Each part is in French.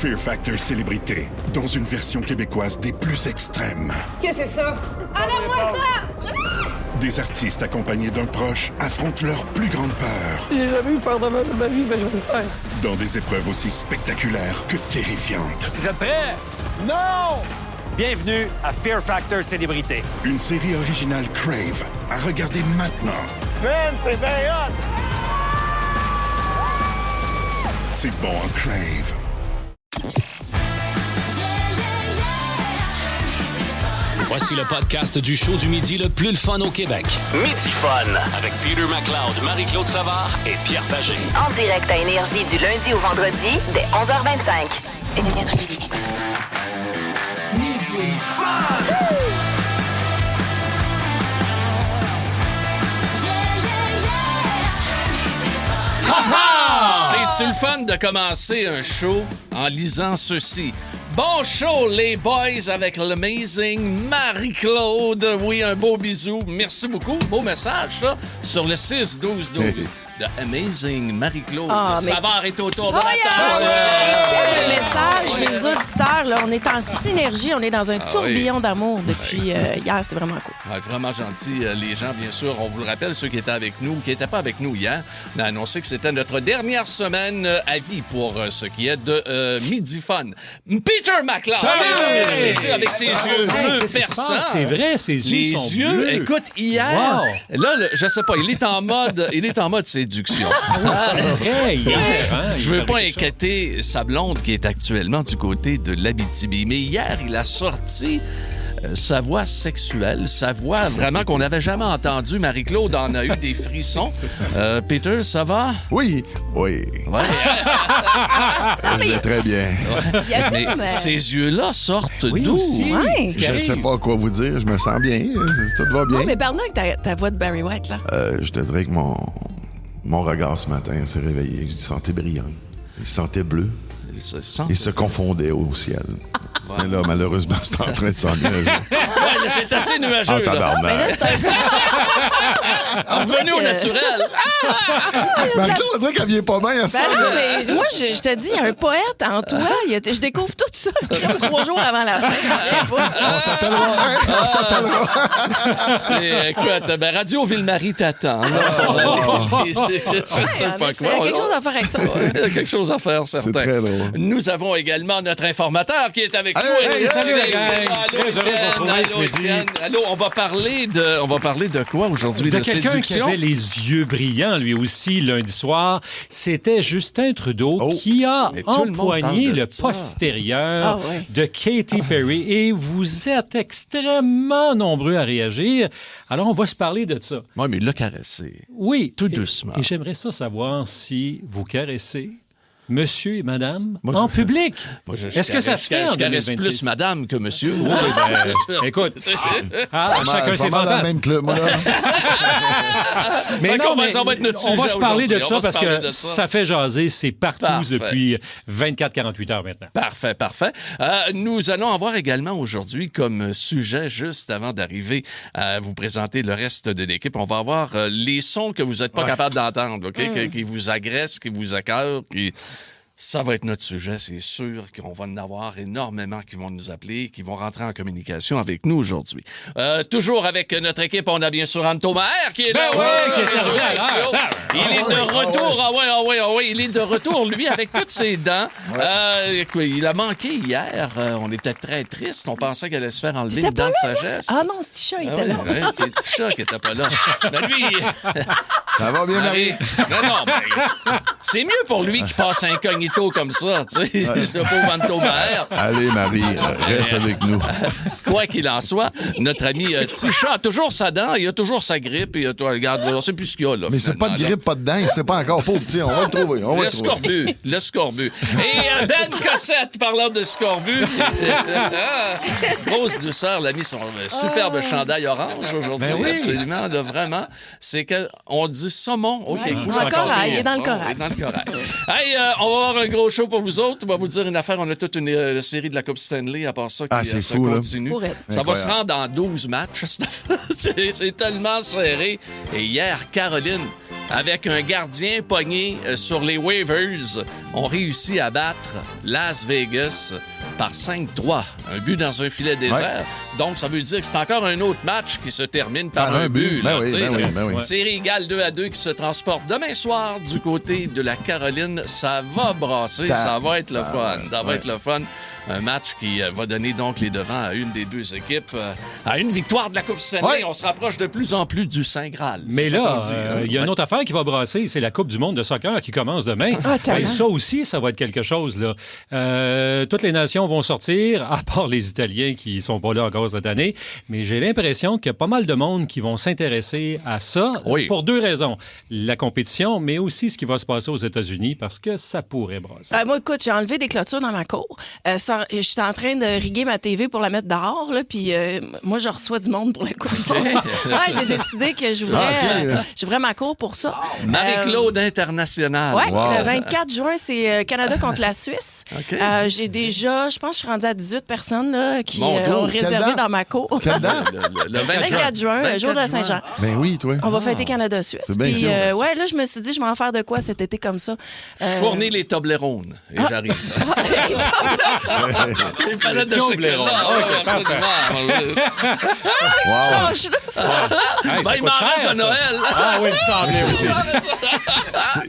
Fear Factor Célébrité, dans une version québécoise des plus extrêmes. Qu'est-ce que c'est ça? Enlève-moi ça! Des artistes accompagnés d'un proche affrontent leur plus grande peur. J'ai jamais eu peur de ma vie, mais je vais le faire. Dans des épreuves aussi spectaculaires que terrifiantes. Vous êtes prêts? Non! Bienvenue à Fear Factor Célébrité. Une série originale Crave à regarder maintenant. Man, c'est bien hot! C'est bon en Crave. Voici le podcast du show du midi le plus le fun au Québec. Midi Fun avec Peter McLeod, Marie-Claude Savard et Pierre Pagé. En direct à Énergie du lundi au vendredi dès 11h25. Énergie. Midi Fun! C'est-tu le fun de commencer un show en lisant ceci? Bon show, les boys, avec l'amazing Marie-Claude. Oui, un beau bisou. Merci beaucoup. Beau message, ça, sur le 6-12-12. De Amazing Marie-Claude. Savard est autour de la table. Quel message des auditeurs. Là. On est en synergie. On est dans un tourbillon d'amour depuis hier. C'était vraiment cool. Ouais, vraiment gentil. Les gens, bien sûr, on vous le rappelle, ceux qui étaient avec nous, qui n'étaient pas avec nous hier, on a annoncé que c'était notre dernière semaine à vie pour ce qui est de Midi Fun. Peter McLeod! Salut! Avec ses yeux bleus perçants. C'est vrai, ses yeux sont bleus. Les yeux, écoute, hier, là, je sais pas, il est en mode séduction. Je veux pas inquiéter sa blonde qui est actuellement du côté de l'Abitibi, mais hier, il a sorti sa voix sexuelle, sa voix vraiment qu'on n'avait jamais entendue. Marie-Claude en a eu des frissons. Peter, ça va? Oui. Ouais. Je vais très bien. Mais ces yeux-là sortent d'où? Ouais. Je sais pas quoi vous dire. Je me sens bien. Tout va bien. Non, mais Bernard, ta voix de Barry White, là. Je te dirais que mon regard ce matin s'est réveillé. Je le sentais brillant. Il se sentait bleu. Il se confondait au ciel. Mais là, malheureusement, c'est en train de s'ennuager. C'est assez nuageux. En tabarnak. Revenu au naturel. Marie-Claude, on dirait qu'elle vient pas bien à ça. Mais moi, je te dis, un poète en toi, je découvre tout ça 3 jours avant la fin. On s'appellera. Écoute, Radio Ville-Marie t'attend. Je ne sais pas quoi. Il y a quelque chose à faire avec ça. Il y a quelque chose à faire, certain. C'est très drôle. Nous avons également notre informateur qui est avec nous. Salut, la gang. Allô, Étienne. Allô, on va parler de quoi aujourd'hui? De quelqu'un qui avait les yeux brillants, lui aussi, lundi soir. C'était Justin Trudeau qui a empoigné le postérieur de Katy Perry. Et vous êtes extrêmement nombreux à réagir. Alors, on va se parler de ça. Oui, mais il l'a caressé. Oui. Tout doucement. Et j'aimerais ça savoir si vous caressez monsieur et madame en public. Est-ce que ça se fait en 2026? Je caresse plus madame que monsieur. Oui, écoute, chacun ses fantasmes. Dans le même club, moi, là. Mais non, ça va être notre sujet. On va se parler de ça parce que ça. ça fait jaser. C'est partout depuis 24-48 heures maintenant. Parfait. Nous allons avoir également aujourd'hui comme sujet, juste avant d'arriver à vous présenter le reste de l'équipe, on va avoir les sons que vous n'êtes pas capable d'entendre, OK? Qui vous agressent, qui vous accablent, puis... Ça va être notre sujet, c'est sûr qu'on va en avoir énormément qui vont nous appeler, qui vont rentrer en communication avec nous aujourd'hui. Toujours avec notre équipe, on a bien sûr Anto Maher qui est là. Il est de retour. Il est de retour, lui, avec toutes ses dents. Il a manqué hier. On était très tristes. On pensait qu'elle allait se faire enlever une dent de sagesse. Ah non, ce petit chat était là. C'est le petit chat qui était pas là. Mais lui... Ça va bien, Marie? C'est mieux pour lui qui passe incognito comme ça, tu sais, le pauvre Anto Maher. Allez, Marie, reste avec nous. Quoi qu'il en soit, notre ami Tisha a toujours sa dent, il a toujours sa grippe, et regarde, on sait plus ce qu'il y a, là. Mais c'est pas de grippe, pas de dents, c'est pas encore pauvre, tiens, on va le trouver. Le scorbut. Et Ben Cossette, parlant de scorbut, grosse douceur, l'ami, son superbe chandail orange aujourd'hui, absolument, là, vraiment. C'est qu'on dit saumon. OK, il est dans le corail. Hey, on va avoir un gros show pour vous autres. On va vous dire une affaire. On a toute une série de la Coupe Stanley à part ça qui se continue. Ça va se rendre dans 12 matchs. C'est tellement serré. Et hier, Caroline avec un gardien pogné sur les waivers, ont réussi à battre Las Vegas par 5-3. Un but dans un filet désert. Donc, ça veut dire que c'est encore un autre match qui se termine par un but. Ben oui. Série égale 2-2 qui se transporte demain soir du côté de la Caroline. Ça va brasser, ça va être le fun. Ça va être le fun. Un match qui va donner donc les devants à une des deux équipes. À une victoire de la Coupe Stanley, on se rapproche de plus en plus du Saint Graal. Mais là, il y a une autre affaire qui va brasser, c'est la Coupe du monde de soccer qui commence demain. Et ça aussi, ça va être quelque chose. Là. Toutes les nations vont sortir, à part les Italiens qui sont pas là encore cette année. Mais j'ai l'impression qu'il y a pas mal de monde qui vont s'intéresser à ça pour deux raisons. La compétition, mais aussi ce qui va se passer aux États-Unis, parce que ça pourrait brasser. Moi, écoute, j'ai enlevé des clôtures dans ma cour. Je suis en train de riguer ma TV pour la mettre dehors, là, puis moi, je reçois du monde pour la Coupe du monde. J'ai décidé que j'ouvrais ma cour pour ça. Marie-Claude International. Oui, le 24 juin, c'est Canada contre la Suisse. J'ai déjà, je pense que je suis rendue à 18 personnes là, qui ont réservé dans ma cour. Quelle date? Le 24 juin, le jour de la Saint-Jean. Ben oui, toi. On va fêter Canada-Suisse. Puis, là, je me suis dit, je vais en faire de quoi cet été comme ça. Je fournis les Toblerones et j'arrive. Les palettes de chocolat. Il m'en reste à Noël. Ah oui, il me semblait aussi.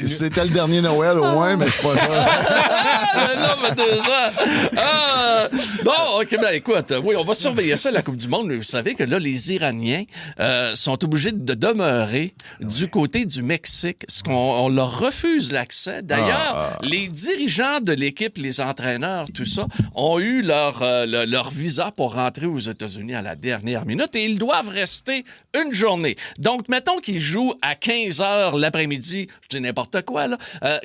C'était le dernier Noël au moins, mais c'est pas ça. Non, mais 2 ans. Bon, OK, ben écoute, oui, on va surveiller ça, la Coupe du monde. Mais vous savez que là, les Iraniens sont obligés de demeurer du côté du Mexique. On leur refuse l'accès. D'ailleurs, les dirigeants de l'équipe, les entraîneurs, tout ça, ont eu leur visa pour rentrer aux États-Unis à la dernière minute et ils doivent rester une journée. Donc, mettons qu'ils jouent à 15h l'après-midi, je dis n'importe quoi, là,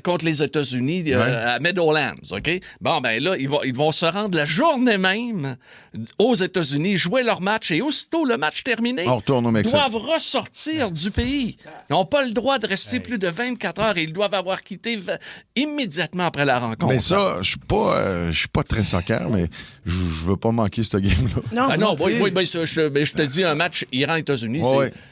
contre les États-Unis à Meadowlands, OK? Bon, ben là, ils vont se rendre la journée même aux États-Unis, jouer leur match et aussitôt le match terminé, on retourne au Mexique. Doivent ressortir du pays. Ils n'ont pas le droit de rester plus de 24 heures et ils doivent avoir quitté immédiatement après la rencontre. Mais ça, je suis pas très soccer, mais je veux pas manquer ce game-là. Je te dis, un match Iran-États-Unis,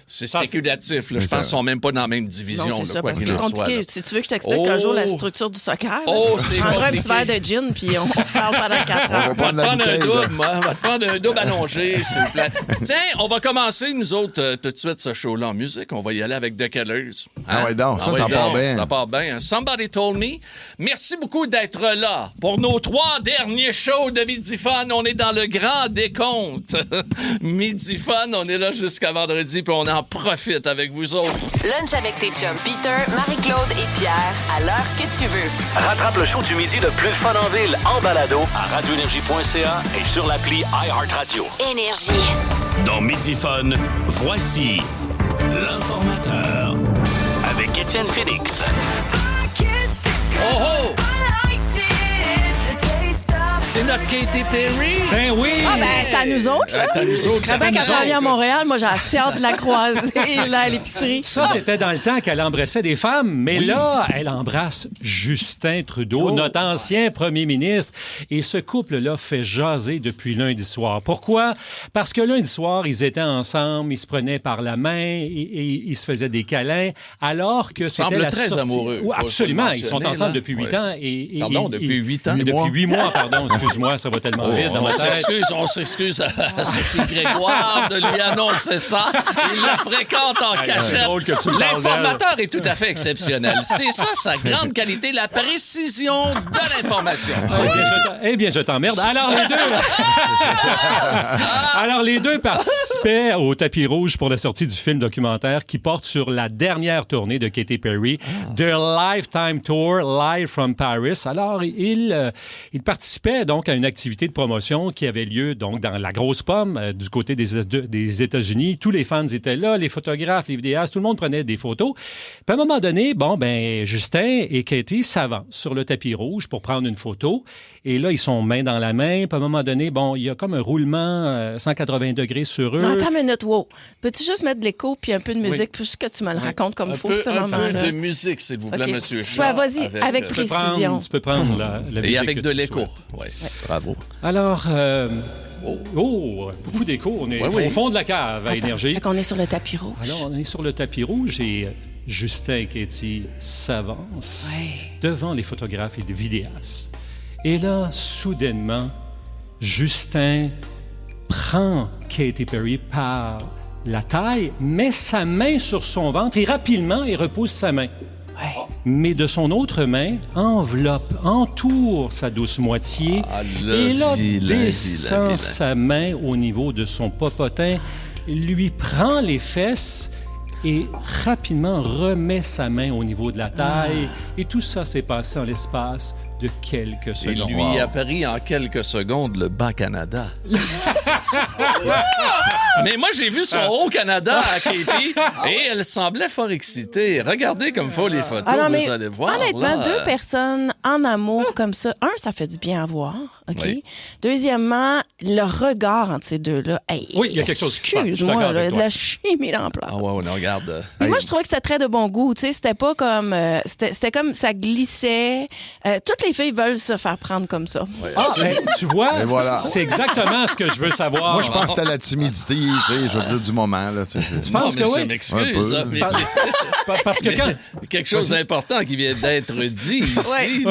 c'est spéculatif. Là. Je pense qu'ils sont même pas dans la même division. Non, c'est ça, parce que c'est compliqué. Si tu veux que je t'explique un jour la structure du soccer, c'est prendra un petit verre de gin, puis on se parle pendant 4 heures. On va te prendre un double allongé, s'il vous plaît. Tiens, on va commencer, nous autres, tout de suite, ce show-là en musique. On va y aller avec The Killers. Ah ouais, donc, ça part bien. Ça part bien. Somebody Told Me. Merci beaucoup d'être là. Pour nos 3 derniers shows de Midi Fun, on est dans le grand décompte. Midi Fun, on est là jusqu'à vendredi, puis on en profite avec vous autres. Lunch avec tes chums Peter, Marie-Claude et Pierre, à l'heure que tu veux. Rattrape le show du midi le plus fun en ville en balado à radioénergie.ca et sur l'appli iHeartRadio. Énergie. Dans Midi Fun, voici l'informateur avec Étienne Félix. Oh oh! C'est notre Katy Perry. Ben oui! Ah ben, c'est à nous autres, là. C'est à nous autres. Très bien qu'elle s'en vient à Montréal. Moi, j'ai assez hâte de la croiser, là, à l'épicerie. Ça, c'était dans le temps qu'elle embrassait des femmes. Mais là, elle embrasse Justin Trudeau, notre ancien premier ministre. Et ce couple-là fait jaser depuis lundi soir. Pourquoi? Parce que lundi soir, ils étaient ensemble, ils se prenaient par la main, et ils se faisaient des câlins, alors que c'était la très sortie... amoureux. Oui, absolument. Ils sont ensemble depuis 8 ans. Pardon, depuis 8 ans? Depuis 8 mois, pardon. Excuse-moi, ça va tellement vite dans ma tête. On s'excuse à Sophie Grégoire de lui annoncer ça. Il la fréquente en cachette. L'informateur est tout à fait exceptionnel. C'est ça, sa grande qualité, la précision de l'information. Eh bien, je t'emmerde. Alors, les deux participaient au tapis rouge pour la sortie du film documentaire qui porte sur la dernière tournée de Katy Perry, The Lifetime Tour, Live from Paris. Alors, ils participaient donc à une activité de promotion qui avait lieu donc dans la Grosse Pomme du côté des États-Unis. Tous les fans étaient là, les photographes, les vidéastes, tout le monde prenait des photos. Puis à un moment donné, Justin et Katy s'avancent sur le tapis rouge pour prendre une photo. Et là, ils sont main dans la main. Puis à un moment donné, il y a comme un roulement 180 degrés sur eux. Non, attends une minute, wow. Peux-tu juste mettre de l'écho puis un peu de musique pour juste que tu me le racontes comme il faut, ce moment-là? Un peu de musique, s'il vous plaît, monsieur. Vas-y, avec précision. Tu peux prendre la musique. Et avec de l'écho. Oui, bravo. Alors, beaucoup d'écho. On est au fond de la cave à Énergie. Fait qu'on est sur le tapis rouge. Alors, on est sur le tapis rouge et Justin et Katie s'avancent devant les photographes et les vidéastes. Et là, soudainement, Justin prend Katy Perry par la taille, met sa main sur son ventre et rapidement, il repousse sa main. Mais de son autre main, entoure sa douce moitié et là, descend sa main au niveau de son popotin, lui prend les fesses et rapidement remet sa main au niveau de la taille. Et tout ça s'est passé en l'espace de quelques secondes. Il lui a pris en quelques secondes le Bas-Canada. Mais moi, j'ai vu son Haut-Canada à Katie et elle semblait fort excitée. Regardez comme faut les photos, vous allez voir. Honnêtement, deux personnes en amour comme ça, ça fait du bien à voir, OK? Oui. Deuxièmement, le regard entre ces deux-là. Oui, il y a quelque chose qui se passe. Excuse-moi, de la chimie en place. Ah ouais, on regarde. Mais moi, je trouvais que c'était très de bon goût. Tu sais, c'était pas comme... c'était comme ça glissait. Toutes les filles veulent se faire prendre comme ça. Tu vois, voilà. C'est exactement ce que je veux savoir. Moi, je pense que c'était la timidité, tu sais, je veux dire, du moment. Là, tu penses que oui? Je m'excuse. Parce que quand... Quelque chose d'important qui vient d'être dit ici.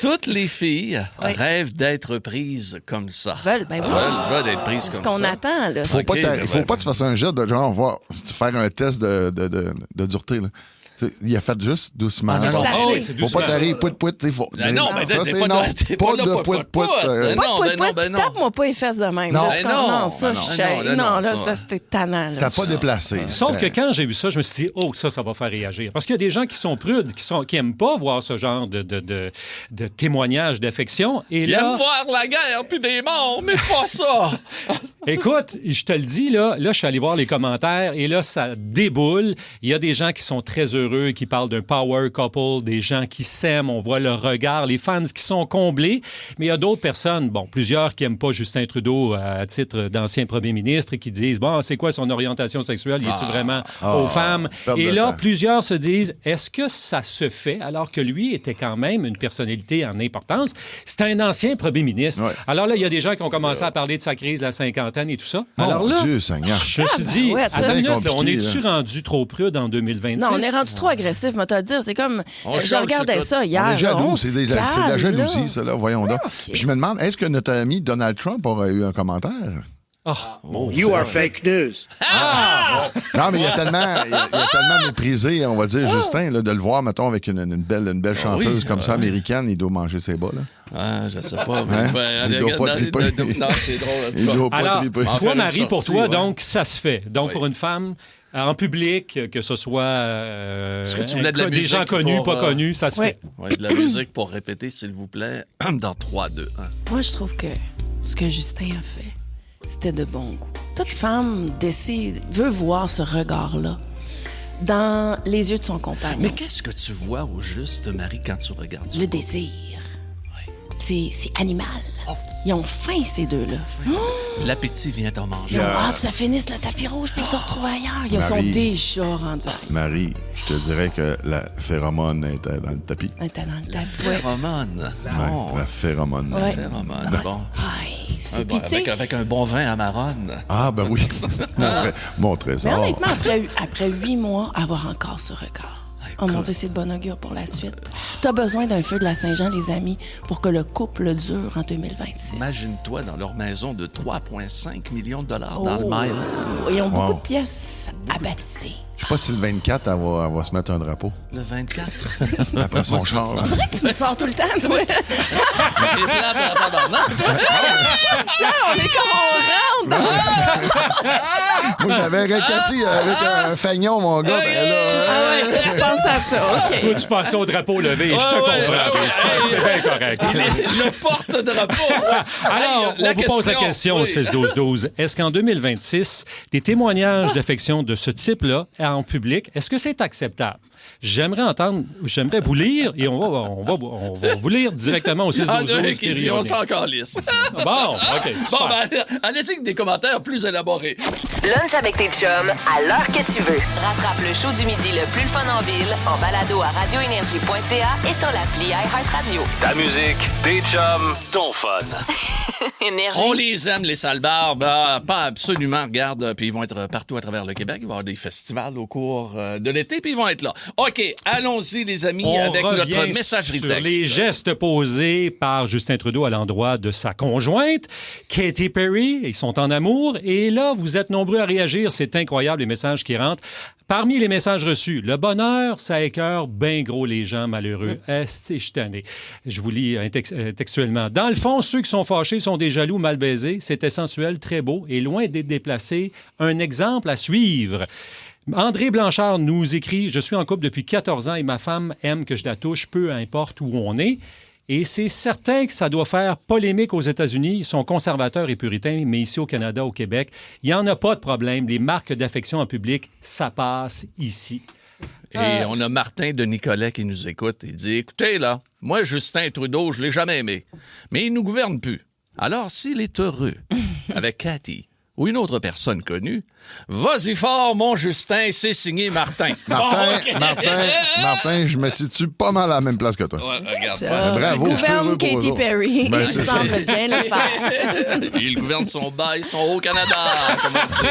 Toutes les filles rêvent d'être prises comme ça. Veulent être prises comme ça. C'est ce qu'on attend. Là. Faut pas que tu fasses un jet de genre, faire un test de dureté. Là. Il a fait juste doucement. Faut pas t'arriver pouit. Non, mais ça, c'est non. Pas de pouit. Tape-moi pas les fesses de même. Non, ça, c'était tannant. T'as pas déplacé. Sauf que quand j'ai vu ça, je me suis dit, ça va faire réagir. Parce qu'il y a des gens qui sont prudes, qui aiment pas voir ce genre de témoignage d'affection. Ils aiment voir la guerre puis des morts, mais pas ça. Écoute, je te le dis, là, je suis allé voir les commentaires et là, ça déboule. Il y a des gens qui sont très heureux, qui parlent d'un power couple, des gens qui s'aiment, on voit leur regard, les fans qui sont comblés. Mais il y a d'autres personnes, plusieurs qui n'aiment pas Justin Trudeau à titre d'ancien premier ministre et qui disent, c'est quoi son orientation sexuelle? Y est-il vraiment aux femmes? Et là, plusieurs se disent, est-ce que ça se fait alors que lui était quand même une personnalité en importance? C'est un ancien premier ministre. Ouais. Alors là, il y a des gens qui ont commencé à parler de sa crise de la cinquantaine et tout ça. Alors là, Dieu Seigneur. Je me suis dit, attends une minute, on est-tu rendu trop prude en 2026? Non, on est rendu trop agressif, moi, te le dire. C'est comme, je regardais ça hier. On est jaloux, c'est de la jalousie, ça, là. Voyons donc. Okay. Puis je me demande, est-ce que notre ami Donald Trump aurait eu un commentaire? You are fake news. Non, mais il a tellement méprisé, on va dire, Justin, là, de le voir, mettons, avec une belle chanteuse comme ça, américaine, il doit manger ses bas, là. Je sais pas. Il doit pas triper. Non, c'est drôle. Il doit pas triper. Toi, Marie, pour toi, donc, ça se fait. Donc, pour une femme... En public, que ce soit est-ce que tu voulais de la des gens connus, pas connus, ça se fait. Oui, de la musique pour répéter, s'il vous plaît, dans 3, 2, 1. Moi, je trouve que ce que Justin a fait, c'était de bon goût. Toute femme veut voir ce regard-là dans les yeux de son compagnon. Mais qu'est-ce que tu vois au juste, Marie, quand tu regardes ça? Le désir. C'est animal. Ils ont faim, ces deux-là. L'appétit vient en manger. Ils ont hâte que ça finisse le tapis rouge pour se retrouver ailleurs. Ils sont déjà rendus. Marie, je te dirais que la phéromone était dans le tapis. Elle était dans le tapis. Phéromone. La phéromone. La phéromone. Bon. Avec un bon vin à Maronne. Ah, ben oui. Mon trésor. Mais honnêtement, après 8 mois, avoir encore ce regard. Oh mon Dieu, c'est de bon augure pour la suite. T'as besoin d'un feu de la Saint-Jean, les amis, pour que le couple dure en 2026. Imagine-toi dans leur maison de 3,5 millions de dollars dans le Mile. Ils ont beaucoup de pièces à bâtisser. Je sais pas si le 24, elle va se mettre un drapeau. Le 24? Après son char. On dirait que tu me sors tout le temps, toi. Les plans pour tabarnak. On est comme on rentre. Moi, j'avais Cathy avec un faignon, mon gars. Toi, tu penses à ça, OK. Toi, tu penses au drapeau levé. Je te comprends. C'est bien correct. Le porte-drapeau. Alors, on vous pose la question au 6-12-12. Est-ce qu'en 2026, des témoignages d'affection de ce type-là en public, est-ce que c'est acceptable? J'aimerais vous lire, et on va vous lire directement au 6-12-12. On s'en calisse. Bon, OK, super. Bon, allez-y avec des commentaires plus élaborés. Lunch avec tes chums, à l'heure que tu veux. Rattrape le show du midi le plus fun en ville, en balado à radioénergie.ca et sur l'appli iHeartRadio. Ta musique, tes chums, ton fun. Énergie. On les aime, les sales barbes. Pas absolument, regarde. Puis ils vont être partout à travers le Québec. Il va y avoir des festivals au cours de l'été, puis ils vont être là. OK, allons-y, les amis, avec notre messagerie sur texte. Les gestes posés par Justin Trudeau à l'endroit de sa conjointe, Katy Perry. Ils sont en amour. Et là, vous êtes nombreux à réagir. C'est incroyable, les messages qui rentrent. Parmi les messages reçus, le bonheur, ça écœure bien gros les gens malheureux. C'est chitané. Je vous lis textuellement. Dans le fond, ceux qui sont fâchés sont des jaloux mal baisés. C'était sensuel, très beau et loin d'être déplacé. Un exemple à suivre. André Blanchard nous écrit « Je suis en couple depuis 14 ans et ma femme aime que je la touche, peu importe où on est. » Et c'est certain que ça doit faire polémique aux États-Unis. Ils sont conservateurs et puritains, mais ici au Canada, au Québec, il n'y en a pas de problème. Les marques d'affection en public, ça passe ici. Et on a Martin de Nicolet qui nous écoute. Il dit, écoutez, là, moi, Justin Trudeau, je l'ai jamais aimé. Mais il nous gouverne plus. Alors, s'il est heureux avec Cathy ou une autre personne connue, vas-y fort, mon Justin, c'est signé Martin. Martin, je me situe pas mal à la même place que toi. Ouais, regarde. Bravo, il gouverne Katy Perry. Ben, il semble bien le faire. Il gouverne son bail, son Haut-Canada, comme on dit.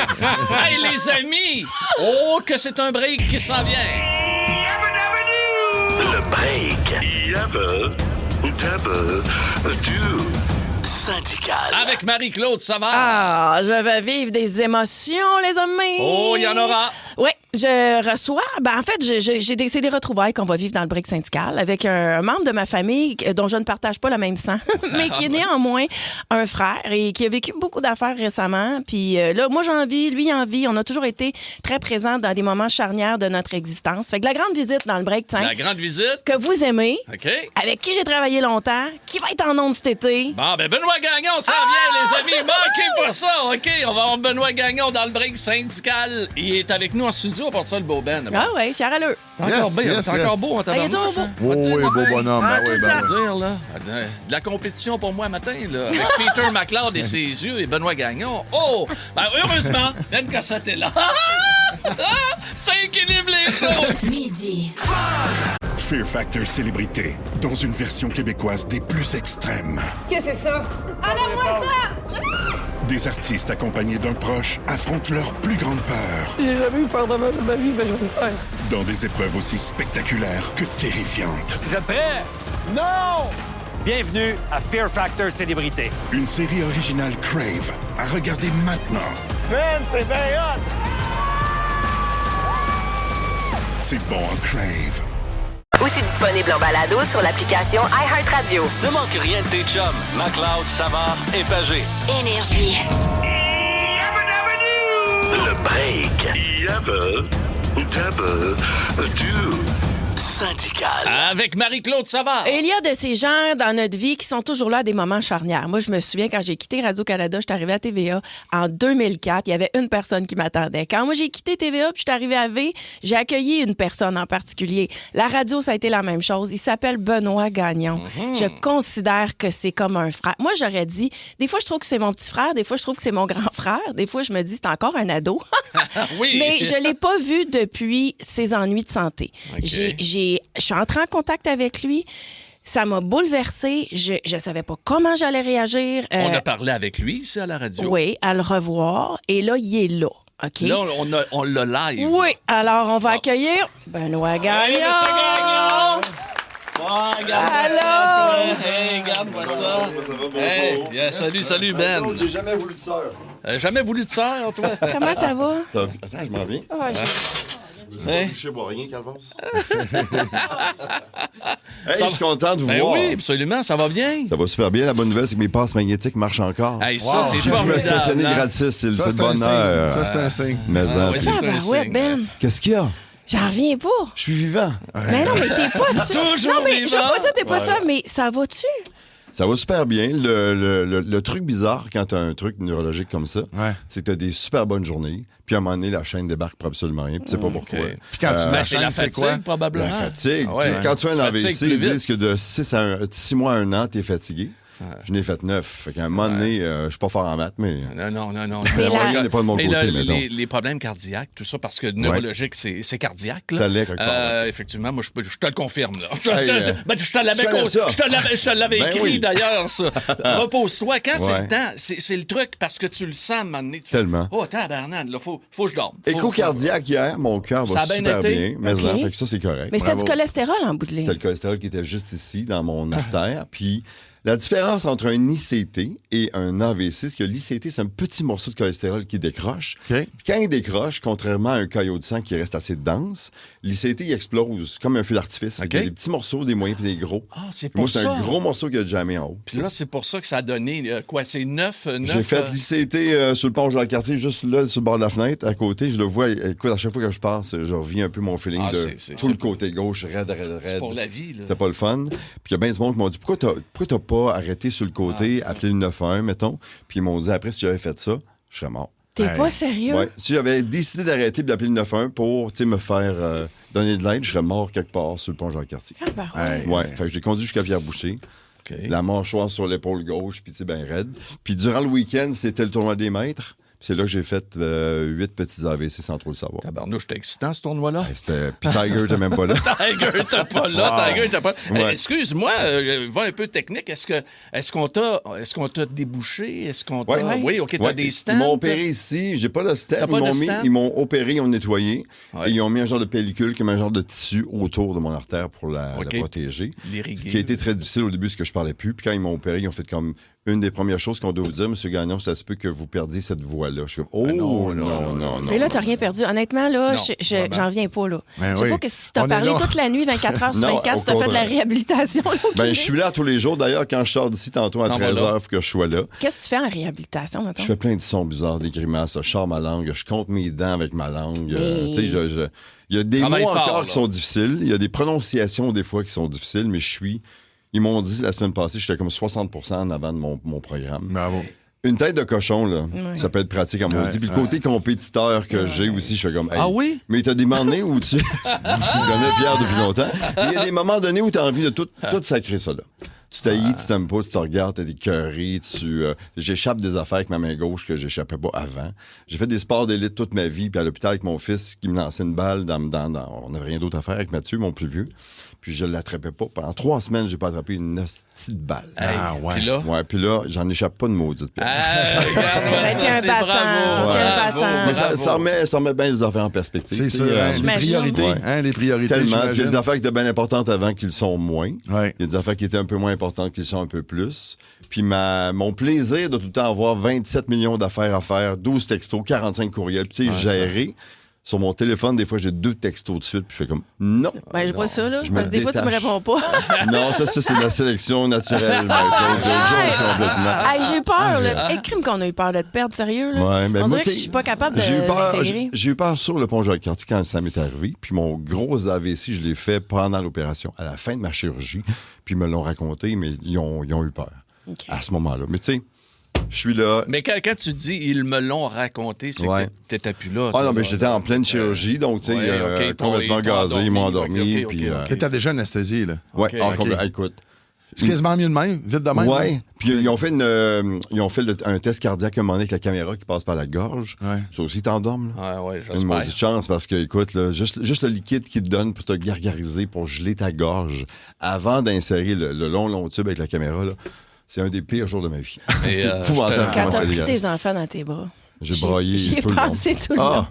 Hey, les amis! Oh, que c'est un break qui s'en vient! Le break. Syndical. Avec Marie-Claude Savard. Ah, je vais vivre des émotions, les amis. Oh, il y en aura. Oui, je reçois. En fait, c'est des retrouvailles qu'on va vivre dans le break syndical avec un membre de ma famille dont je ne partage pas le même sang, mais qui est néanmoins un frère et qui a vécu beaucoup d'affaires récemment. Puis là, moi, j'en vis, lui, il en vit. On a toujours été très présents dans des moments charnières de notre existence. Fait que la grande visite dans le break, La grande visite. que vous aimez, OK. avec qui j'ai travaillé longtemps, qui va être en ondes cet été. Bon, ben Benoît Gagnon, ça vient, les amis. Manquez pas ça, OK? On va avoir Benoît Gagnon dans le break syndical. Il est avec nous en studio pour ça, le beau Ben. Ah oui, fier à l'eux. T'es encore beau en tabarnouche. Il est toujours beau. Oui, beau bonhomme. Dire, là, de la compétition pour moi matin, là, avec Peter McLeod et ses yeux et Benoît Gagnon. Oh! Ben, heureusement, Ben Cossette est là. Ça équilibre les choses. Midi. Fear Factor Célébrité, dans une version québécoise des plus extrêmes. Qu'est-ce que c'est ça? Enlève-moi ça! Des artistes accompagnés d'un proche affrontent leur plus grande peur. J'ai jamais eu peur de ma vie, mais je vais le faire. Dans des épreuves aussi spectaculaires que terrifiantes. Vous êtes prêts? Non! Bienvenue à Fear Factor Célébrité. Une série originale Crave à regarder maintenant. Man, c'est bien hot! C'est bon, hein, Crave. Aussi disponible en balado sur l'application iHeartRadio. Ne manque rien de tes chums, McLeod, Savard et Pagé. Énergie. Le break. Syndical. Avec Marie-Claude Savard. Et il y a de ces gens dans notre vie qui sont toujours là à des moments charnières. Moi, je me souviens quand j'ai quitté Radio-Canada, je suis arrivée à TVA en 2004. Il y avait une personne qui m'attendait. Quand moi, j'ai quitté TVA puis je suis arrivée à V, j'ai accueilli une personne en particulier. La radio, ça a été la même chose. Il s'appelle Benoît Gagnon. Je considère que c'est comme un frère. Moi, j'aurais dit, des fois, je trouve que c'est mon petit frère, des fois, je trouve que c'est mon grand frère, des fois, je me dis, c'est encore un ado. Oui. Mais je l'ai pas vu depuis ses ennuis de santé. Okay. Je suis entrée en contact avec lui. Ça m'a bouleversée. Je savais pas comment j'allais réagir. On a parlé avec lui ici à la radio. Oui, à le revoir. Et là, il est là. OK? Là, on l'a live. Oui, alors on va accueillir Benoît Gagnon. Hey, monsieur Gagnon! Oh, regarde-moi ça, toi. Hey, regarde-moi ça. Hey, yeah, salut, Ben. J'ai jamais voulu de sœur. Jamais voulu de sœur, toi? Comment ça va? Ça va. Attends, je m'en viens. Je vais coucher pour rien, Calvas. Hey, je suis content de vous voir. Oui, absolument, ça va bien. Ça va super bien. La bonne nouvelle, c'est que mes passes magnétiques marchent encore. Hey, ça, c'est Je formidable. me stationner hein? gratis, c'est le bonheur. Ça, c'est un signe. Mais oui, c'est un Ouais, signe. Ben. qu'est-ce qu'il y a? J'en reviens pas. Je suis vivant. Mais non, mais t'es pas dessus. Toujours non, mais je veux vivant. pas dire t'es pas dessus, mais ça va-tu? Ça va super bien. Le truc bizarre quand t'as un truc neurologique comme ça, c'est que t'as des super bonnes journées, puis à un moment donné, la chaîne débarque pour absolument rien, puis tu sais pas pourquoi. Puis quand tu C'est la fatigue, probablement. La fatigue. Ah ouais. Quand tu as un Tu fatigues AVC, plus ils vite. disent que de 6 mois à 1 an, t'es fatigué. Je n'ai fait 9. Fait qu'à un moment donné, je suis pas fort en maths, mais... Non. La moyenne n'est pas de mon côté, mettons. Les problèmes cardiaques, tout ça, parce que neurologique, c'est cardiaque. Là. Ça l'est quelque part. Effectivement, moi, je te le confirme. Là. Je te l'avais écrit, d'ailleurs, ça. Repose-toi. Quand c'est le temps, c'est le truc, parce que tu le sens, à un moment donné. Tellement. Oh, tabarnane, là, faut que je dorme. Écho cardiaque hier, mon cœur va super bien. Mais fait que ça, c'est correct. Mais c'était du cholestérol en bout de ligne. C'était le cholestérol qui était juste ici, dans mon artère. Puis la différence entre un ICT et un AVC, c'est que l'ICT, c'est un petit morceau de cholestérol qui décroche. Puis quand il décroche, contrairement à un caillot de sang qui reste assez dense, l'ICT, il explose comme un feu d'artifice. Il y a des petits morceaux, des moyens puis des gros. Ah, c'est pour ça. Moi, c'est un gros morceau qui a jamais en haut. Puis là, c'est pour ça que ça a donné, quoi, c'est 9? J'ai fait l'ICT sur le pont Jean-Cartier, juste là, sur le bord de la fenêtre, à côté. Je le vois, écoute, à chaque fois que je passe, je reviens un peu mon feeling de tout le côté gauche, raide. C'est pour la vie, là. C'était pas le fun. Puis il y a bien du monde qui m'ont dit, pourquoi t'as pas arrêté sur le côté, appelé le 911, mettons. Puis ils m'ont dit, après, si j'avais fait ça, je serais mort. T'es pas sérieux? Ouais. Si j'avais décidé d'arrêter et d'appeler le 911 pour me faire donner de l'aide, je serais mort quelque part sur le pont Jean-Cartier. Fait que j'ai conduit jusqu'à Pierre-Boucher. La mâchoire sur l'épaule gauche, puis ben raide. Puis durant le week-end, c'était le tournoi des maîtres. C'est là que j'ai fait 8 petits AVC sans trop le savoir. Tabarnouche, c'était excitant, ce tournoi-là. Puis Tiger était même pas là. Tiger était pas là. Tiger était pas là. Ouais. Excuse-moi, va un peu technique. Est-ce qu'on t'a débouché? Est-ce qu'on t'a... Oui, OK, t'as des stands. Ils m'ont opéré ici. J'ai pas de stand. Ils m'ont opéré, ils ont nettoyé. Et ils ont mis un genre de pellicule, comme un genre de tissu autour de mon artère pour la protéger. Ce qui a été très difficile au début, c'est que je parlais plus. Puis quand ils m'ont opéré, ils ont fait comme... Une des premières choses qu'on doit vous dire, M. Gagnon, ça se peut que vous perdiez cette voix-là. Je suis comme, non. Mais là, t'as rien perdu. Honnêtement, là, j'en viens pas, là. Je sais pas que si t'as parlé toute la nuit, 24 heures sur 24, si t'as fait de la réhabilitation. Je suis là tous les jours. D'ailleurs, quand je sors d'ici tantôt à 13h, il faut que je sois là. Qu'est-ce que tu fais en réhabilitation, maintenant? Je fais plein de sons bizarres, des grimaces. Je sors ma langue, je compte mes dents avec ma langue. Il y a des mots encore qui sont difficiles. Il y a des prononciations, des fois, qui sont difficiles, mais Ils m'ont dit la semaine passée, j'étais comme 60% en avant de mon programme. Bravo. Une tête de cochon, là, ça peut être pratique à maudit. Puis le côté compétiteur que j'ai aussi, je fais comme... Hey, ah oui? Mais t'as des moments donnés où tu connais Pierre depuis longtemps. Il y a des moments donnés où t'as envie de tout sacrer ça, là. Tu t'haïs, tu t'aimes pas, tu te regardes, t'es écœuré, j'échappe des affaires avec ma main gauche que j'échappais pas avant. J'ai fait des sports d'élite toute ma vie, puis à l'hôpital avec mon fils qui me lançait une balle on n'avait rien d'autre à faire avec Mathieu, mon plus vieux. Puis je l'attrapais pas. Pendant 3 semaines, j'ai pas attrapé une petite balle. Puis là, j'en échappe pas de maudite. Regarde, bravo. Mais ça remet bien les affaires en perspective. C'est ça, les priorités. Les priorités, tellement. Il y a des affaires qui étaient bien importantes avant qu'ils sont moins. Il y a des affaires qui étaient un peu moins importantes qu'ils sont un peu plus. Puis mon plaisir de tout le temps avoir 27 millions d'affaires à faire, 12 textos, 45 courriels, puis gérer. Sur mon téléphone, des fois, j'ai 2 textos de suite, puis je fais comme non. Je vois ça, là. Parce que des fois, tu me réponds pas. Non, ça, c'est de la sélection naturelle. C'est autre chose complètement. J'ai peur, là. Écrime qu'on a eu peur de te perdre, sérieux, là. On dirait que je suis pas capable de l'intégrer. J'ai eu peur sur le pont Jacques-Cartier quand ça m'est arrivé. Puis mon gros AVC, je l'ai fait pendant l'opération, à la fin de ma chirurgie. Puis ils me l'ont raconté, mais ils ont eu peur à ce moment-là. Mais tu sais, je suis là. Mais quand tu dis ils me l'ont raconté, c'est que t'étais plus là. Ah non, mais j'étais en pleine chirurgie, donc tu sais, complètement gazé, ils m'ont endormi. T'as déjà anesthésié, là? Oui, écoute. C'est quasiment mieux de même, vite de même. Oui, puis ils ont fait un test cardiaque à un moment donné avec la caméra qui passe par la gorge. Ça aussi, t'endormes. Oui, j'espère. Une maudite chance parce que, écoute, là, juste le liquide qu'ils te donnent pour te gargariser, pour geler ta gorge, avant d'insérer le long tube avec la caméra, là. C'est un des pires jours de ma vie. C'est épouvantable. Quand t'as pris tes enfants dans tes bras. J'ai braillé J'y ai tout le long. pensé tout le long.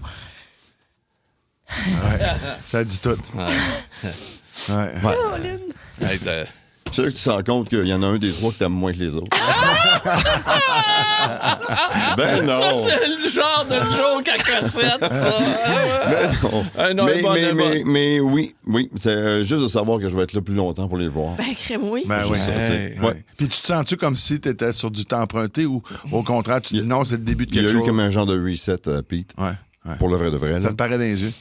Ça dit tout. C'est là que tu te rends compte qu'il y en a un des 3 que t'aimes moins que les autres. Ben non! Ça, c'est le genre de joke à cassette, ça! Mais oui. C'est juste de savoir que je vais être là plus longtemps pour les voir. Crème, oui. Puis tu te sens-tu comme si tu étais sur du temps emprunté ou au contraire, tu dis non, c'est le début de quelque chose? Il y a eu comme un genre de reset, Pete. Pour le vrai de vrai. Ça te paraît dans les yeux.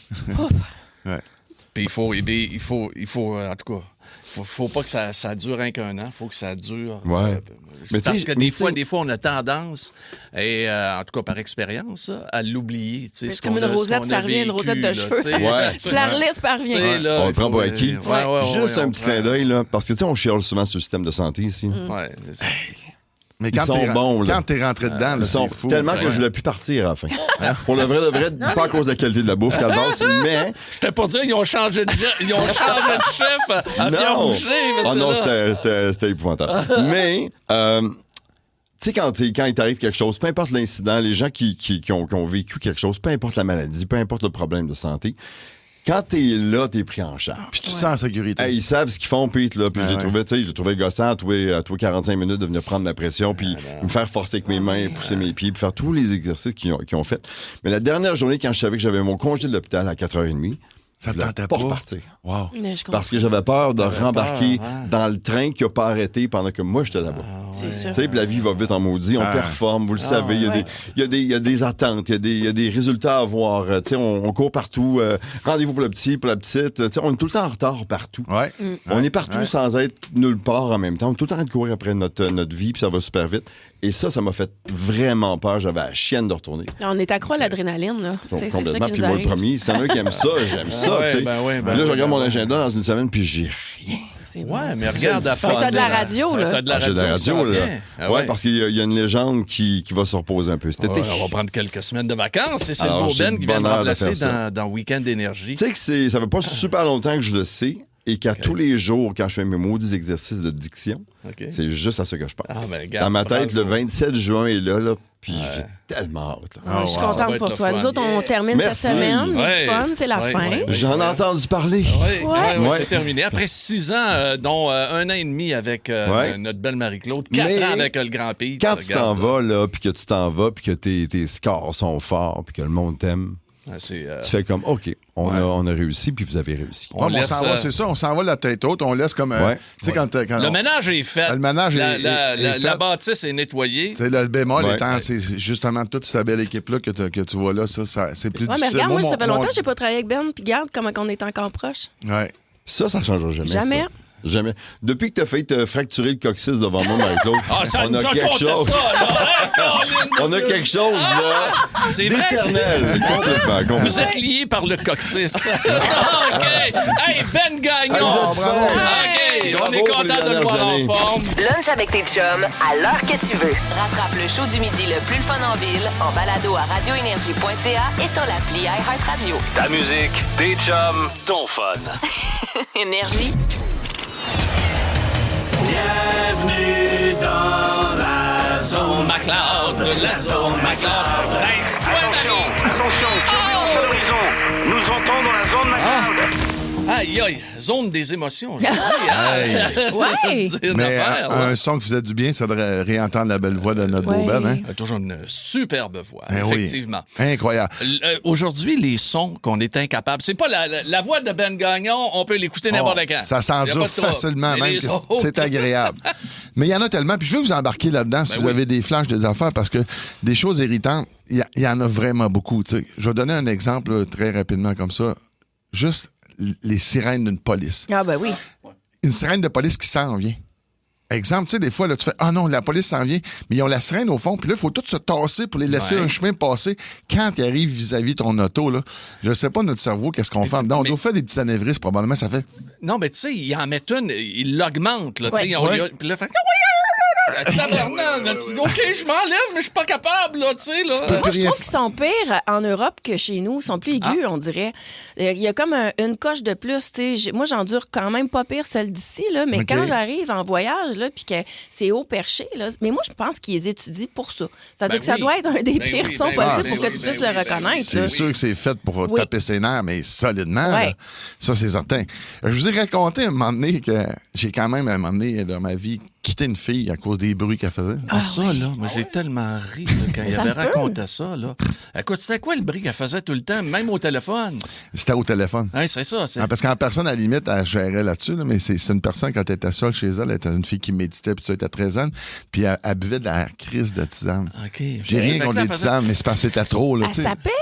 Puis il faut, en tout cas, faut pas que ça dure rien qu'un an. Faut que ça dure. Ouais. Parce que des fois, on a tendance, et en tout cas par expérience, à l'oublier. C'est comme une rosette, ça revient, une rosette de cheveux. Tu la relisses, ça revient. Là, on le prend pour acquis. Juste un petit clin d'œil, là, parce que on chiale souvent sur le système de santé ici. Ouais, c'est ça. Mais quand t'es rentré dedans, là, c'est fou. Tellement que je voulais plus partir à la fin. Pour le vrai, pas à cause de la qualité de la bouffe, mais... Je t'ai pas dit, ils ont changé de chef à Pierre Boucher. Ah non, c'était épouvantable. Mais... tu sais, quand il t'arrive quelque chose, peu importe l'incident, les gens qui ont vécu quelque chose, peu importe la maladie, peu importe le problème de santé, quand t'es là, t'es pris en charge. Puis tu te sens en sécurité. Ils savent ce qu'ils font, Pete, là. Puis je le trouvais gossant à tous 45 minutes de venir prendre ma pression, puis me faire forcer avec mes mains, pousser mes pieds, puis faire tous les exercices qu'ils ont fait. Mais la dernière journée, quand je savais que j'avais mon congé de l'hôpital à 4h30, ça ne tentait pas repartir. Wow. Parce que j'avais peur de rembarquer dans le train qui n'a pas arrêté pendant que moi, j'étais là-bas. C'est sûr. Tu sais, puis la vie va vite en maudit. On performe, vous le savez. Il y a des attentes, il y a des résultats à avoir. Tu sais, on court partout. Rendez-vous pour le petit, pour la petite. Tu sais, on est tout le temps en retard partout. Ouais. On est partout sans être nulle part en même temps. On est tout le temps en train de courir après notre vie, puis ça va super vite. Et ça m'a fait vraiment peur. J'avais la chienne de retourner. On est accro à l'adrénaline, là. C'est ça qui complètement. nous Puis moi, arrive. le premier, c'est un qui aime ça. J'aime ça, tu sais. Puis là, je regarde mon agenda dans une semaine, puis j'ai rien. Mais regarde, t'as de la radio, là. T'as de la radio. J'ai de la radio, là. Ouais, parce qu'il y a une légende qui va se reposer un peu cet été. On va prendre quelques semaines de vacances. Et c'est le Alors, beau Ben qui vient de bonheur de remplacer faire ça. dans Week-end d'énergie. Tu sais que ça fait pas super longtemps que je le sais. Et qu'à tous les jours, quand je fais mes maudits exercices de diction, c'est juste à ça que je pense. Dans ma tête, le 27 juin est là, puis j'ai tellement hâte. Je suis contente pour toi. Nous autres, on termine cette semaine. Midi Fun, c'est la fin. J'en ai entendu parler. Oui, c'est terminé. Après 6 ans, dont 1 an et demi avec notre belle Marie-Claude, 4 ans avec le Grand Pete. Quand tu t'en vas, là, puis que tu t'en vas, puis que tes scores sont forts, puis que le monde t'aime, tu fais comme, OK, on a réussi, puis vous avez réussi. On s'en va, c'est ça, on s'en va la tête haute, on laisse comme... tu sais, quand le ménage est fait. Le ménage est fait. La bâtisse est nettoyée. Le bémol étant, c'est justement toute cette belle équipe-là que tu vois là, ça c'est plus difficile. Mais regarde, moi, ça fait longtemps que j'ai pas travaillé avec Ben, puis regarde comment on est encore proches. Ouais. Ça changera jamais. Jamais. Ça. Jamais. Depuis que t'as failli te fracturer le coccyx devant moi, Marie-Claude, on a quelque chose. On a quelque chose, là. C'est d'éternel. Complètement. Vous êtes liés par le coccyx. OK. Hey, Ben Gagnon. OK. On est content de le voir en forme. Lunch avec tes chums à l'heure que tu veux. Rattrape le show du midi le plus fun en ville en balado à radioénergie.ca et sur l'appli iHeartRadio. Ta musique, tes chums, ton fun. Énergie. Bienvenue dans la zone McLeod, de la zone McLeod. Attention, turbulence à l'horizon. Nous entrons dans la zone McLeod. Aïe, aïe, zone des émotions, je dis. Mais un son qui faisait du bien, ça devrait réentendre la belle voix de notre beau Ben. Hein? Toujours une superbe voix, effectivement. Oui. Incroyable. Aujourd'hui, les sons qu'on est incapable... C'est pas la voix de Ben Gagnon, on peut l'écouter n'importe quand. Ça s'endure facilement, même. C'est agréable. Mais il y en a tellement. Puis je veux vous embarquer là-dedans si vous avez des flashs, des affaires, parce que des choses irritantes, il y en a vraiment beaucoup. T'sais. Je vais donner un exemple là, très rapidement comme ça. Juste les sirènes d'une police. Ah ben oui. Une sirène de police qui s'en vient. Exemple, tu sais, des fois, là, tu fais « Ah non, la police s'en vient », mais ils ont la sirène au fond, puis là, il faut tout se tasser pour les laisser un chemin passer. Quand ils arrivent vis-à-vis de ton auto, là, je sais pas, notre cerveau, qu'est-ce qu'on fait dedans? On doit faire des petits anévrismes, probablement, ça fait... Non, mais tu sais, ils en mettent une, ils l'augmentent, là, tu sais, puis là, fait... Tabarnak, tu dis, OK, je m'enlève, mais je suis pas capable, là, tu sais, là. Moi, je trouve qu'ils sont pires en Europe que chez nous. Ils sont plus aigus, on dirait. Il y a comme une coche de plus, tu sais. Moi, j'endure quand même pas pire celle d'ici, là, mais quand j'arrive en voyage, là, puis que c'est haut perché, là, mais moi, je pense qu'ils étudient pour ça. C'est-à-dire que ça doit être un des pires sons possibles pour que tu puisses le reconnaître. C'est sûr que c'est fait pour taper ses nerfs, mais solidement. Là. Ça, c'est certain. Je vous ai raconté un moment donné que j'ai quand même, un moment donné dans ma vie, quitté une fille à cause des bruits qu'elle faisait. Là, moi, j'ai tellement ri là, quand il avait raconté ça. Là. Écoute, c'est quoi le bruit qu'elle faisait tout le temps, même au téléphone? C'était au téléphone. Ouais, c'est ça. Parce qu'en personne, à la limite, elle gérait là-dessus, là, mais c'est une personne, quand elle était seule chez elle était une fille qui méditait, puis ça était 13 ans, puis elle buvait de la crise de tisane. OK. J'ai rien contre les tisanes, mais c'est parce que c'était trop. Là, elle s'appelle?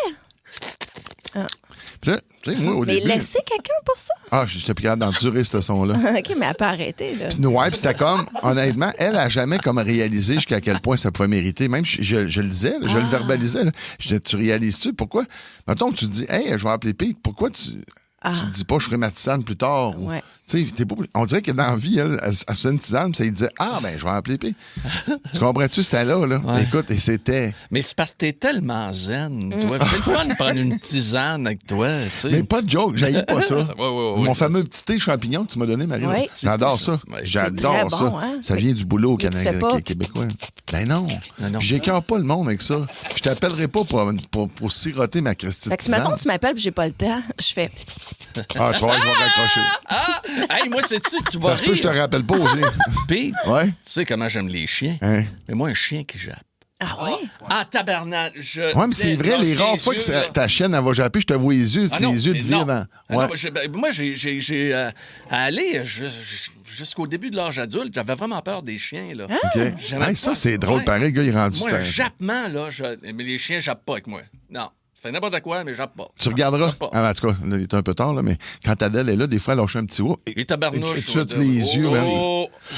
Puis là, tu sais, moi, au mais début... laisser quelqu'un pour ça? Ah, j'étais plus capable d'endurer ce son-là. OK, mais elle peut arrêter, là. Puis, ouais, puis c'était comme, honnêtement, elle a jamais comme réalisé jusqu'à quel point ça pouvait mériter. Même, je le disais, là, je le verbalisais. Là. Je disais, tu réalises-tu pourquoi? Mettons que tu te dis, hey, je vais appeler Pete, pourquoi tu te dis pas, je ferai ma tisane plus tard? Ou, tu sais, on dirait que dans la vie, elle se fait une tisane, puis ça, il disait, ben, je vais appeler Pete. Tu comprends-tu? C'était là, là. Ouais. Écoute, et c'était. Mais c'est parce que t'es tellement zen, toi. C'est le fun de prendre une tisane avec toi, tu sais. Mais pas de joke, j'haïs pas ça. Ouais, Mon fameux petit thé champignon que tu m'as donné, Marie. Ouais. J'adore ça. Ouais. J'adore ça. Bon, hein? Ça vient du boulot au Canada québécois. Ben non. J'écœure pas le monde avec ça. Je t'appellerai pas pour siroter ma Christine. Fait que si maintenant tu m'appelles et j'ai pas le temps, je fais. Ah, tu vois, je vais raccrocher. Hey, moi, sais-tu, tu vas Ça se peut, je te rappelle pas aussi. Pete, ouais. Tu sais comment j'aime les chiens? Hein? Mais moi, un chien qui jappe. Ah oui? Ah, tabarnak, ouais, mais c'est vrai, les rares fois que ta chienne, elle va japper, je te vois les yeux de vivre. Ouais. Moi, j'ai allé jusqu'au début de l'âge adulte, j'avais vraiment peur des chiens, là. OK. Hey, ça, c'est drôle, pareil, le gars, il est rendu. Moi, un jappement, là, mais les chiens jappent pas avec moi. Non. Fais n'importe quoi, mais jappe pas. Tu regarderas. En tout cas, là, il est un peu tard, là, mais quand Adèle est là, des fois, elle lâche un petit haut. Et tabarnouche. Tu as les yeux,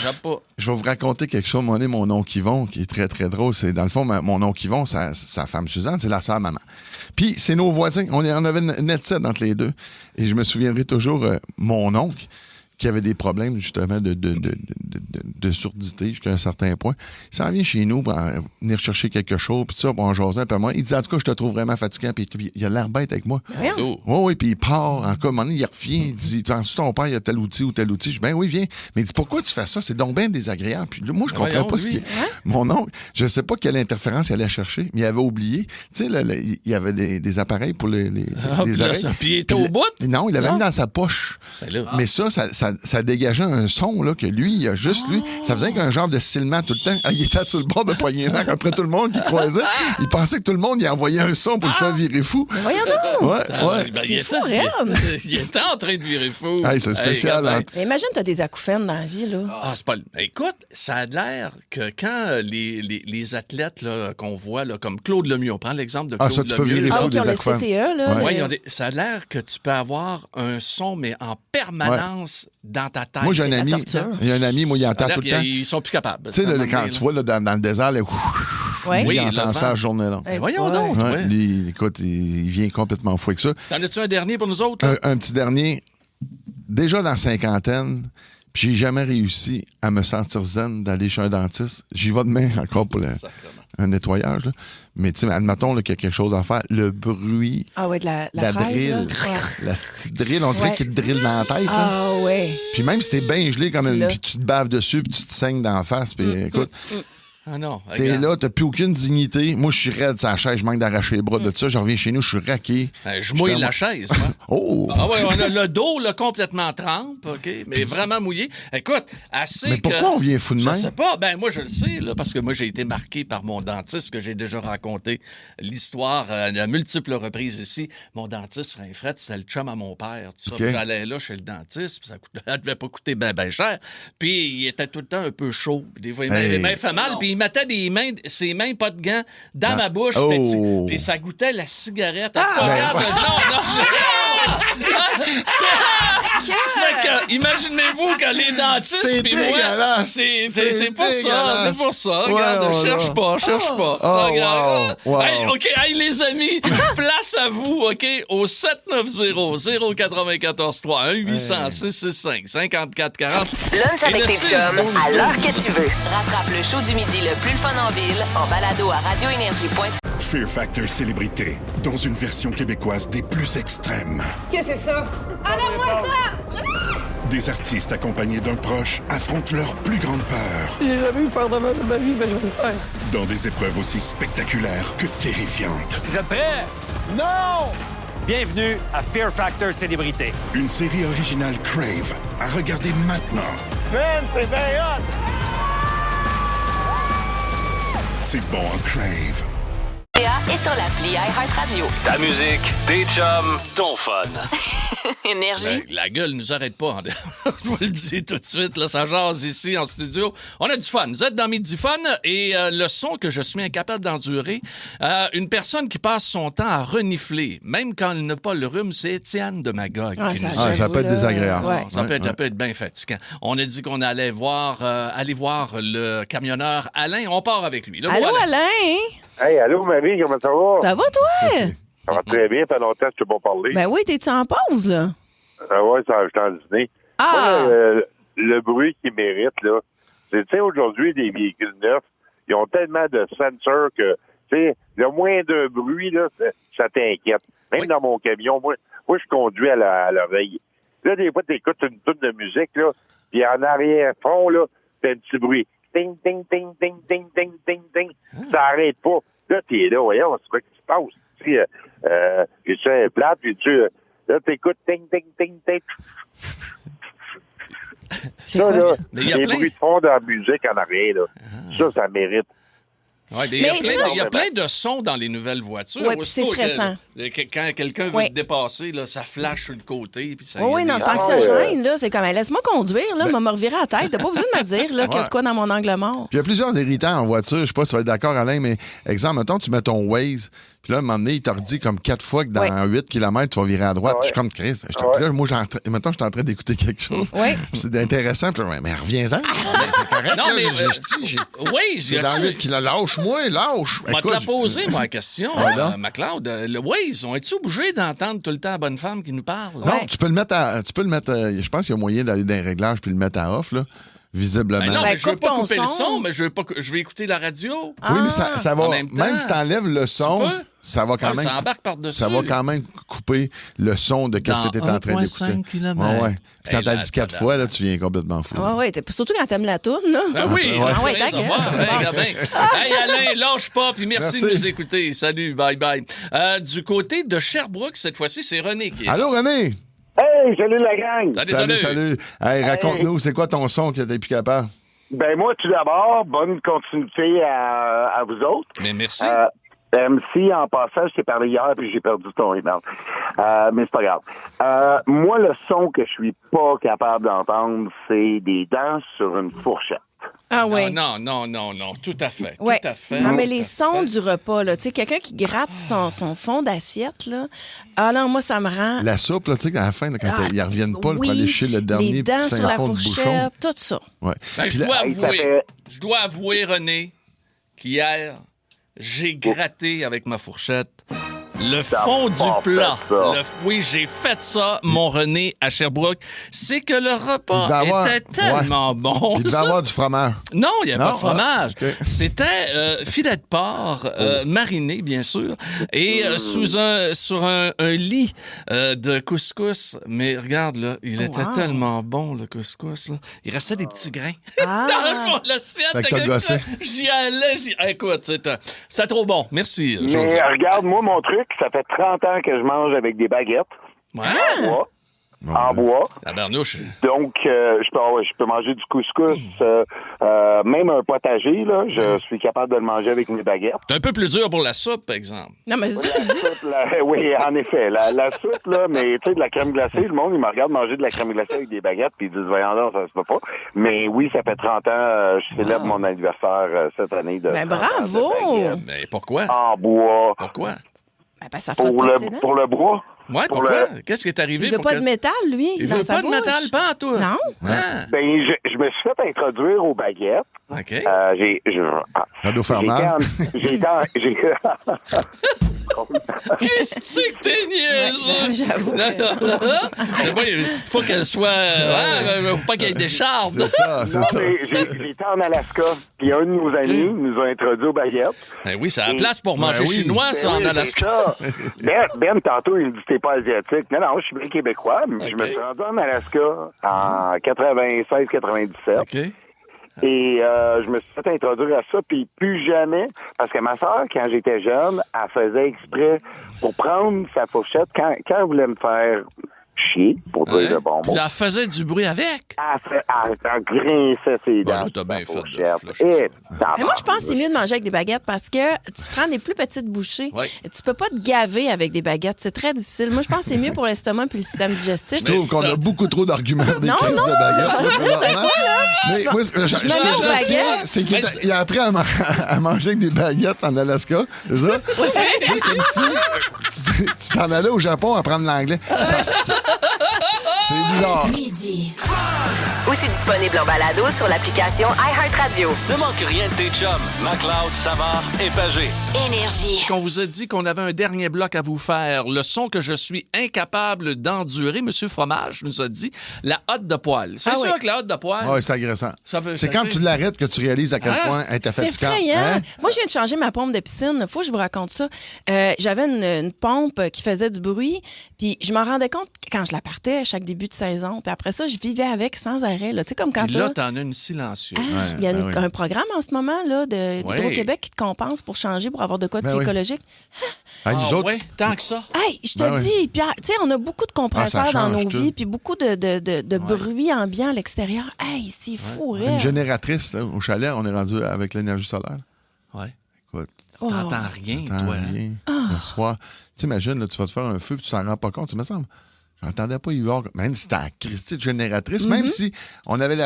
jappe pas. Je vais vous raconter quelque chose. Mon oncle Yvon, qui est très, très drôle. C'est, dans le fond, mon oncle Yvon, sa femme Suzanne, c'est la sœur maman. Puis, c'est nos voisins. On avait une net-set entre les deux. Et je me souviendrai toujours, mon oncle, qui avait des problèmes, justement, de surdité jusqu'à un certain point. Il s'en vient chez nous pour venir chercher quelque chose, puis ça, pour en jaser, puis moi, il dit, en tout cas, je te trouve vraiment fatigant, puis il a l'air bête avec moi. Oui, puis il part, en comme, il revient, il dit, ensuite, ton père, il y a tel outil ou tel outil. Je dis, ben oui, viens. Mais il dit, pourquoi tu fais ça? C'est donc bien désagréable. Puis moi, je comprends pas ce qui est. Mon oncle, je sais pas quelle interférence il allait chercher, mais il avait oublié. Tu sais, il y avait des appareils pour les oreilles. Puis il était au bout? Non, il l'avait mis dans sa poche. Mais ça dégageait un son là, que lui, ça faisait qu'un genre de silement tout le temps. Il était sur le bord de poignet là, après tout le monde qui croisait. Il pensait que tout le monde y envoyait un son pour le faire virer fou. Mais voyons donc! Ouais. C'est fou, Rennes! Il était en train de virer fou. Hey, c'est spécial. Mais imagine, t'as des acouphènes dans la vie, là. Ah, c'est pas... Écoute, ça a l'air que quand les athlètes là, qu'on voit, là, comme Claude Lemieux, on prend l'exemple de Claude Lemieux. Ah, ça, tu peux virer fou des acouphènes. CTE, là. Oui, ça a l'air que tu peux avoir un son, mais en permanence dans ta tête. Moi, j'ai un ami, moi, il entend tout le temps. Ils sont plus capables. Tu sais, quand tu vois là, dans le désert, là, il entend ça la journée longue. Voyons donc. Lui, écoute, il vient complètement fou avec ça. T'en as-tu un dernier pour nous autres? Un petit dernier. Déjà dans la cinquantaine, puis j'ai jamais réussi à me sentir zen d'aller chez un dentiste. J'y vais demain encore pour un nettoyage. Là. Mais tu sais, admettons qu'il y a quelque chose à faire. Le bruit. Ah ouais, de la fraise, drill. La petite drill, on dirait qu'il te drille dans la tête. Ah ouais. Puis même si t'es bien gelé comme puis tu te baves dessus, puis tu te saignes dans la face, puis écoute. Ah non. T'es là, t'as plus aucune dignité. Moi, je suis raide sur la chaise, je manque d'arracher les bras de ça. Je reviens chez nous, je suis raqué. Je mouille la chaise, moi. Oh! Ah ouais, on a le dos là, complètement trempe, OK? Mais vraiment mouillé. Écoute, assez mais pourquoi on vient fou de même? Je sais pas. Ben moi, je le sais, là, parce que moi, j'ai été marqué par mon dentiste, que j'ai déjà raconté l'histoire à multiples reprises ici. Mon dentiste, Rinfred, c'était le chum à mon père. Tout ça. J'allais là chez le dentiste, puis ça devait pas coûter ben cher. Puis il était tout le temps un peu chaud. Des fois, il m'avait fait mal, puis il mettait ses mains, pas de gants, dans ma bouche. Puis ça goûtait la cigarette. Regarde, imaginez-vous que les dentistes puis moi, c'est pas ça. C'est pour ça. Regarde, cherche pas. Regarde. Hey, OK, hey, les amis, place à vous, OK, au 790-094-3, 1-800-665-5440. Lunch avec tes chums, à l'heure que tu veux. Rattrape le show du midi le plus le fun en ville, en balado à radioénergie.ca. Fear Factor Célébrité, dans une version québécoise des plus extrêmes. Qu'est-ce que c'est ça? Enlève-moi ça! Des artistes accompagnés d'un proche affrontent leur plus grande peur. J'ai jamais eu peur de ma vie, mais je vais le faire. Dans des épreuves aussi spectaculaires que terrifiantes. Vous êtes prêts? Non! Bienvenue à Fear Factor Célébrité. Une série originale Crave à regarder maintenant. Man, c'est bien hot! C'est bon en Crave. et sur l'appli iHeartRadio. Ta musique, tes chums, ton fun. Énergie. La gueule nous arrête pas. Je vous le dis tout de suite, là, ça jase ici en studio. On a du fun. Vous êtes dans Midi Fun et le son que je suis incapable d'endurer, une personne qui passe son temps à renifler, même quand elle n'a pas le rhume, c'est Étienne de Magog. Ça peut être désagréable. Ouais. Ça peut être bien fatigant. On a dit qu'on allait voir le camionneur Alain. On part avec lui. Allô, Alain? Hey, allô, Marie, comment ça va? Ça va, toi? Ça va très bien, ça fait longtemps que je t'ai pas parlé. Ben oui, t'es-tu en pause, là? Oui, je suis en dîner. Ah! Moi, le bruit qu'ils méritent, là, c'est, tu sais, aujourd'hui, des véhicules neufs, ils ont tellement de sensors que, tu sais, le moindre bruit, là, ça t'inquiète. Même dans mon camion, moi, je conduis à l'oreille. Là, des fois, t'écoutes une toune de musique, là, puis en arrière-fond, là, t'as un petit bruit. Ding, ding, ding, ding, ding, ding, ding, ding. Ça arrête pas. Là, t'es là, voyons, c'est quoi qui se passe? Tu sais, j'ai un plat, puis là, t'écoutes ding, ding, ding, ding. Ça, là, les bruits de fond de la musique en arrière, là, ça mérite. Ouais, il y a plein de sons dans les nouvelles voitures. Oui, puis c'est stressant. Quand quelqu'un veut te dépasser, là, ça flash sur le côté. Puis ça oui, non, sans que ça gêne. Là, c'est comme, laisse-moi conduire, là, me revirer la tête. T'as pas besoin de me dire qu'il y a de quoi dans mon angle mort. Puis il y a plusieurs irritants en voiture. Je sais pas si tu vas être d'accord, Alain, mais exemple, mettons, tu mets ton Waze, puis là, à un moment donné, il te redit comme 4 fois que dans 8 km, tu vas virer à droite. Je suis comme Chris. Là, moi, mettons, je suis en train d'écouter quelque chose. C'est intéressant. Puis là, mais reviens-en. C'est correct. Non, mais Waze, c'est dans 8 km. Lâche-moi, lâche. Je vais te la poser, moi, la question, McLeod. Le Waze, on est-tu obligé d'entendre tout le temps la bonne femme qui nous parle? Non, tu peux le mettre je pense qu'il y a moyen d'aller dans les réglages puis le mettre à off, là. Visiblement. Ben non, mais je veux pas couper le son, mais je vais écouter la radio. Oui, mais ça va. Même si t'enlèves le son, ça va quand même. Ça embarque par-dessus. Ça va quand même couper le son de qu'est-ce que tu es en train d'écouter. 1,5 km. Ouais. Puis quand t'as dit 4 fois, là, tu viens complètement fou. Oui, surtout quand t'aimes la tourne, là. Ben oui, Hey, Alain, lâche pas, puis merci de nous écouter. Salut, bye bye. Du côté de Sherbrooke, cette fois-ci, c'est René qui est. Allô, René? Hey, salut la gang! Salut. Hey, raconte-nous, c'est quoi ton son que t'es plus capable? Ben moi, tout d'abord, bonne continuité à vous autres. Mais merci. MC, en passant, je t'ai parlé hier puis j'ai perdu ton email. Mais c'est pas grave. Moi, le son que je suis pas capable d'entendre, c'est des dents sur une fourchette. Ah oui. Non, tout à fait. Ouais. Tout à fait. Non, mais les sons du repas, là, tu sais, quelqu'un qui gratte son fond d'assiette, là. Ah non, moi, ça me rend... La soupe, là, tu sais, à la fin, là, quand ils reviennent pas pour aller chez le dernier les dents petit sur la fond de bouchon. fourchette, tout ça. Ouais. Ben, je dois avouer, René, qu'hier, j'ai gratté avec ma fourchette le fond du plat. Oui, j'ai fait ça, mon René, à Sherbrooke. C'est que le repas était tellement bon. Il devait avoir du fromage. Non, il n'y avait pas de fromage. Okay. C'était filet de porc mariné, bien sûr, et sur un lit de couscous. Mais regarde, là, il était tellement bon, le couscous. Là. Il restait des petits grains dans le fond de l'assiette. J'y allais. Écoute, c'est trop bon. Merci, mais regarde, moi, mon truc, ça fait 30 ans que je mange avec des baguettes. En bois. La barnouche. Donc, je peux manger du couscous, même un potager, là, je suis capable de le manger avec mes baguettes. C'est un peu plus dur pour la soupe, par exemple. Non, mais oui, en effet. La soupe, là, mais tu sais, de la crème glacée, le monde, il me regarde manger de la crème glacée avec des baguettes, puis ils disent, voyons donc, ça se peut pas. Mais oui, ça fait 30 ans, je célèbre mon anniversaire cette année. Ben, bravo! Mais pourquoi? En bois. Pourquoi? Ben, ça fera le pour le bois. Ouais, pourquoi? Qu'est-ce qui est arrivé? Il veut pas de métal, lui, il dans veut sa pas bouche. de métal, pas en tout. Non? Ah. Ben, je me suis fait introduire aux baguettes. OK. Ça doit faire mal. Qu'est-ce que t'es niaiseux? J'avoue. Il faut qu'elle soit... faut pas qu'elle ait des chardes. C'est ça. J'étais en Alaska, puis un de nos amis nous a introduit aux baguettes. Ben oui, c'est la place pour manger chinois, ça, en Alaska. Ben, tantôt, il me dit t'es pas asiatique. Non, je suis bien québécois. Mais je me suis rendu en Alaska en 96-97. OK. Et je me suis fait introduire à ça, puis plus jamais, parce que ma soeur, quand j'étais jeune, elle faisait exprès pour prendre sa fourchette, quand elle voulait me faire chier, pour dire le bon mot. Elle faisait du bruit avec. Elle grinçait ses dents. Là, t'as bien fait. Mais moi, je pense que c'est mieux de manger avec des baguettes parce que tu prends des plus petites bouchées. Ouais. Tu peux pas te gaver avec des baguettes. C'est très difficile. Moi, je pense que c'est mieux pour l'estomac puis le système digestif. Je trouve qu'on a beaucoup trop d'arguments des crises de baguettes. Mais moi, je retiens, c'est qu'il a appris à manger avec des baguettes en Alaska. C'est ça? C'est comme si tu t'en allais au Japon à apprendre l'anglais. C'est bizarre. Aussi disponible en balado sur l'application iHeartRadio. Ne manque rien de tes chums, McLeod, Savard et Pagé. Énergie. On vous a dit qu'on avait un dernier bloc à vous faire. Le son que je suis incapable d'endurer, Monsieur Fromage nous a dit, la hotte de poêle. C'est sûr que la hotte de poêle... Oui, c'est agressant. C'est quand tu l'arrêtes que tu réalises à quel point elle était fatigante. C'est effrayant. Moi, je viens de changer ma pompe de piscine. Il faut que je vous raconte ça. J'avais une pompe qui faisait du bruit, puis je m'en rendais compte quand je la partais à chaque début de saison. Puis après ça, je vivais avec sans arrêt. Tu sais, comme quand puis là, t'en as une silencieuse. Il y a un programme en ce moment là, d'Hydro-Québec qui te compense pour changer, pour avoir de quoi de plus écologique. Nous autres... tant que ça. Hey, je te dis, Pierre, tu sais, on a beaucoup de compresseurs dans nos vies, puis beaucoup de bruit ambiant à l'extérieur. Hey, c'est fou, Une génératrice, là, au chalet, on est rendu avec l'énergie solaire. Oui. Écoute. T'entends rien, toi. Rien. Le soir. T'imagines, là, tu vas te faire un feu, puis tu t'en rends pas compte, ça me semble. J'entendais pas y avoir, même si c'était la Christie de génératrice, même si on avait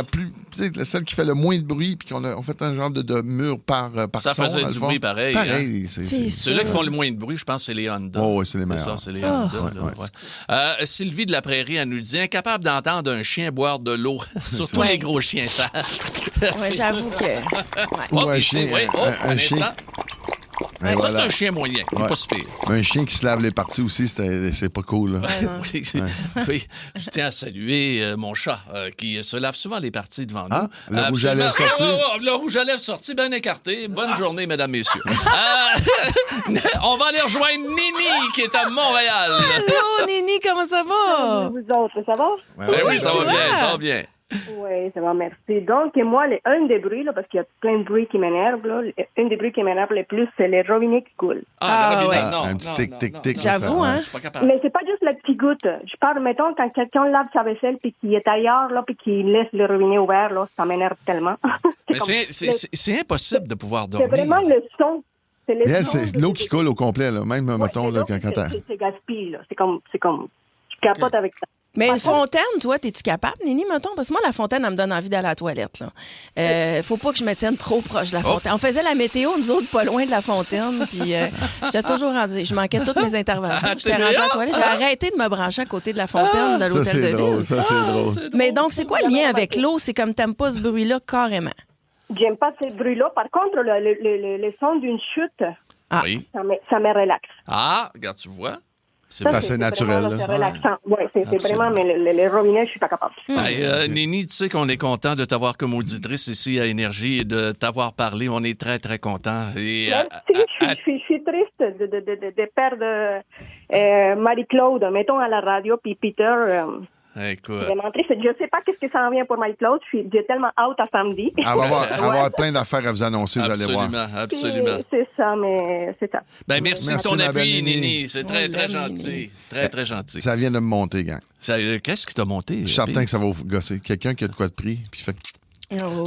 celle qui fait le moins de bruit, puis on fait un genre de mur par ça son. Ça faisait du bruit pareil. Pareil, Ceux-là qui font le moins de bruit, je pense, c'est les Honda. Oh, oui, c'est les meilleurs. C'est ça, c'est les Honda. Sylvie de la Prairie, elle nous dit, incapable d'entendre un chien boire de l'eau, surtout les gros chiens sales. Oui, j'avoue que... Ou un chien. Un chien. Ça, c'est un chien moyen. Il n'est pas super. Un chien qui se lave les parties aussi, c'est pas cool. Là. Oui, je tiens à saluer mon chat qui se lave souvent les parties devant nous. Le rouge à lèvres sorti. Le rouge à lèvres sorti, bien écarté. Bonne journée, mesdames, messieurs. On va aller rejoindre Nini, qui est à Montréal. Allô, Nini, comment ça va? Vous autres, ça va? Oui, ça va bien, ça va bien. Oui, ça va, merci. Donc, moi, un des bruits, là, parce qu'il y a plein de bruits qui m'énervent, là, un des bruits qui m'énerve le plus, c'est les robinets qui coulent. Un petit tic-tic-tic. J'avoue, hein? Je suis pas capable. Mais c'est pas juste la petite goutte. Je parle, mettons, quand quelqu'un lave sa vaisselle puis qu'il est ailleurs, là, puis qu'il laisse le robinet ouvert, là, ça m'énerve tellement. C'est impossible de pouvoir dormir. C'est vraiment le son. C'est l'eau qui coule au complet, là. Même, mettons, là, quand c'est gaspille, là. C'est comme, je capote avec ça. Mais une fontaine, toi, es-tu capable, Nini, mettons? Parce que moi, la fontaine, elle me donne envie d'aller à la toilette. Là. Faut pas que je me tienne trop proche de la fontaine. On faisait la météo, nous autres, pas loin de la fontaine. Puis j'étais toujours rendue. Je manquais toutes mes interventions. J'étais rendue à la toilette. J'ai arrêté de me brancher à côté de la fontaine de l'hôtel de ville. Ça, c'est drôle. Mais donc, c'est quoi le lien avec l'eau? C'est comme t'aimes pas ce bruit-là carrément. J'aime pas ce bruit-là. Par contre, le son d'une chute, oui. ça me relaxe. Ah, regarde, tu vois. C'est naturel. C'est relaxant. Oui, c'est vraiment, mais les robinets, je suis pas capable. Nini, tu sais qu'on est content de t'avoir comme auditrice ici à Énergie et de t'avoir parlé. On est très, très contents. Merci. Je suis triste de perdre Marie-Claude, mettons, à la radio, puis Peter... Écoute. Vraiment triste. Je sais pas qu'est-ce que ça en vient pour Marie-Claude. J'ai tellement hâte à samedi. Elle va avoir plein d'affaires à vous annoncer, vous allez voir. Absolument. C'est ça, mais c'est ça. Ben, merci de ton appui, Nini. C'est très, très gentil. Très, très gentil. Ça vient de me monter, gang. Qu'est-ce qui t'a monté? Je suis certain que ça va vous gosser. Quelqu'un qui a de quoi de pris, puis fait...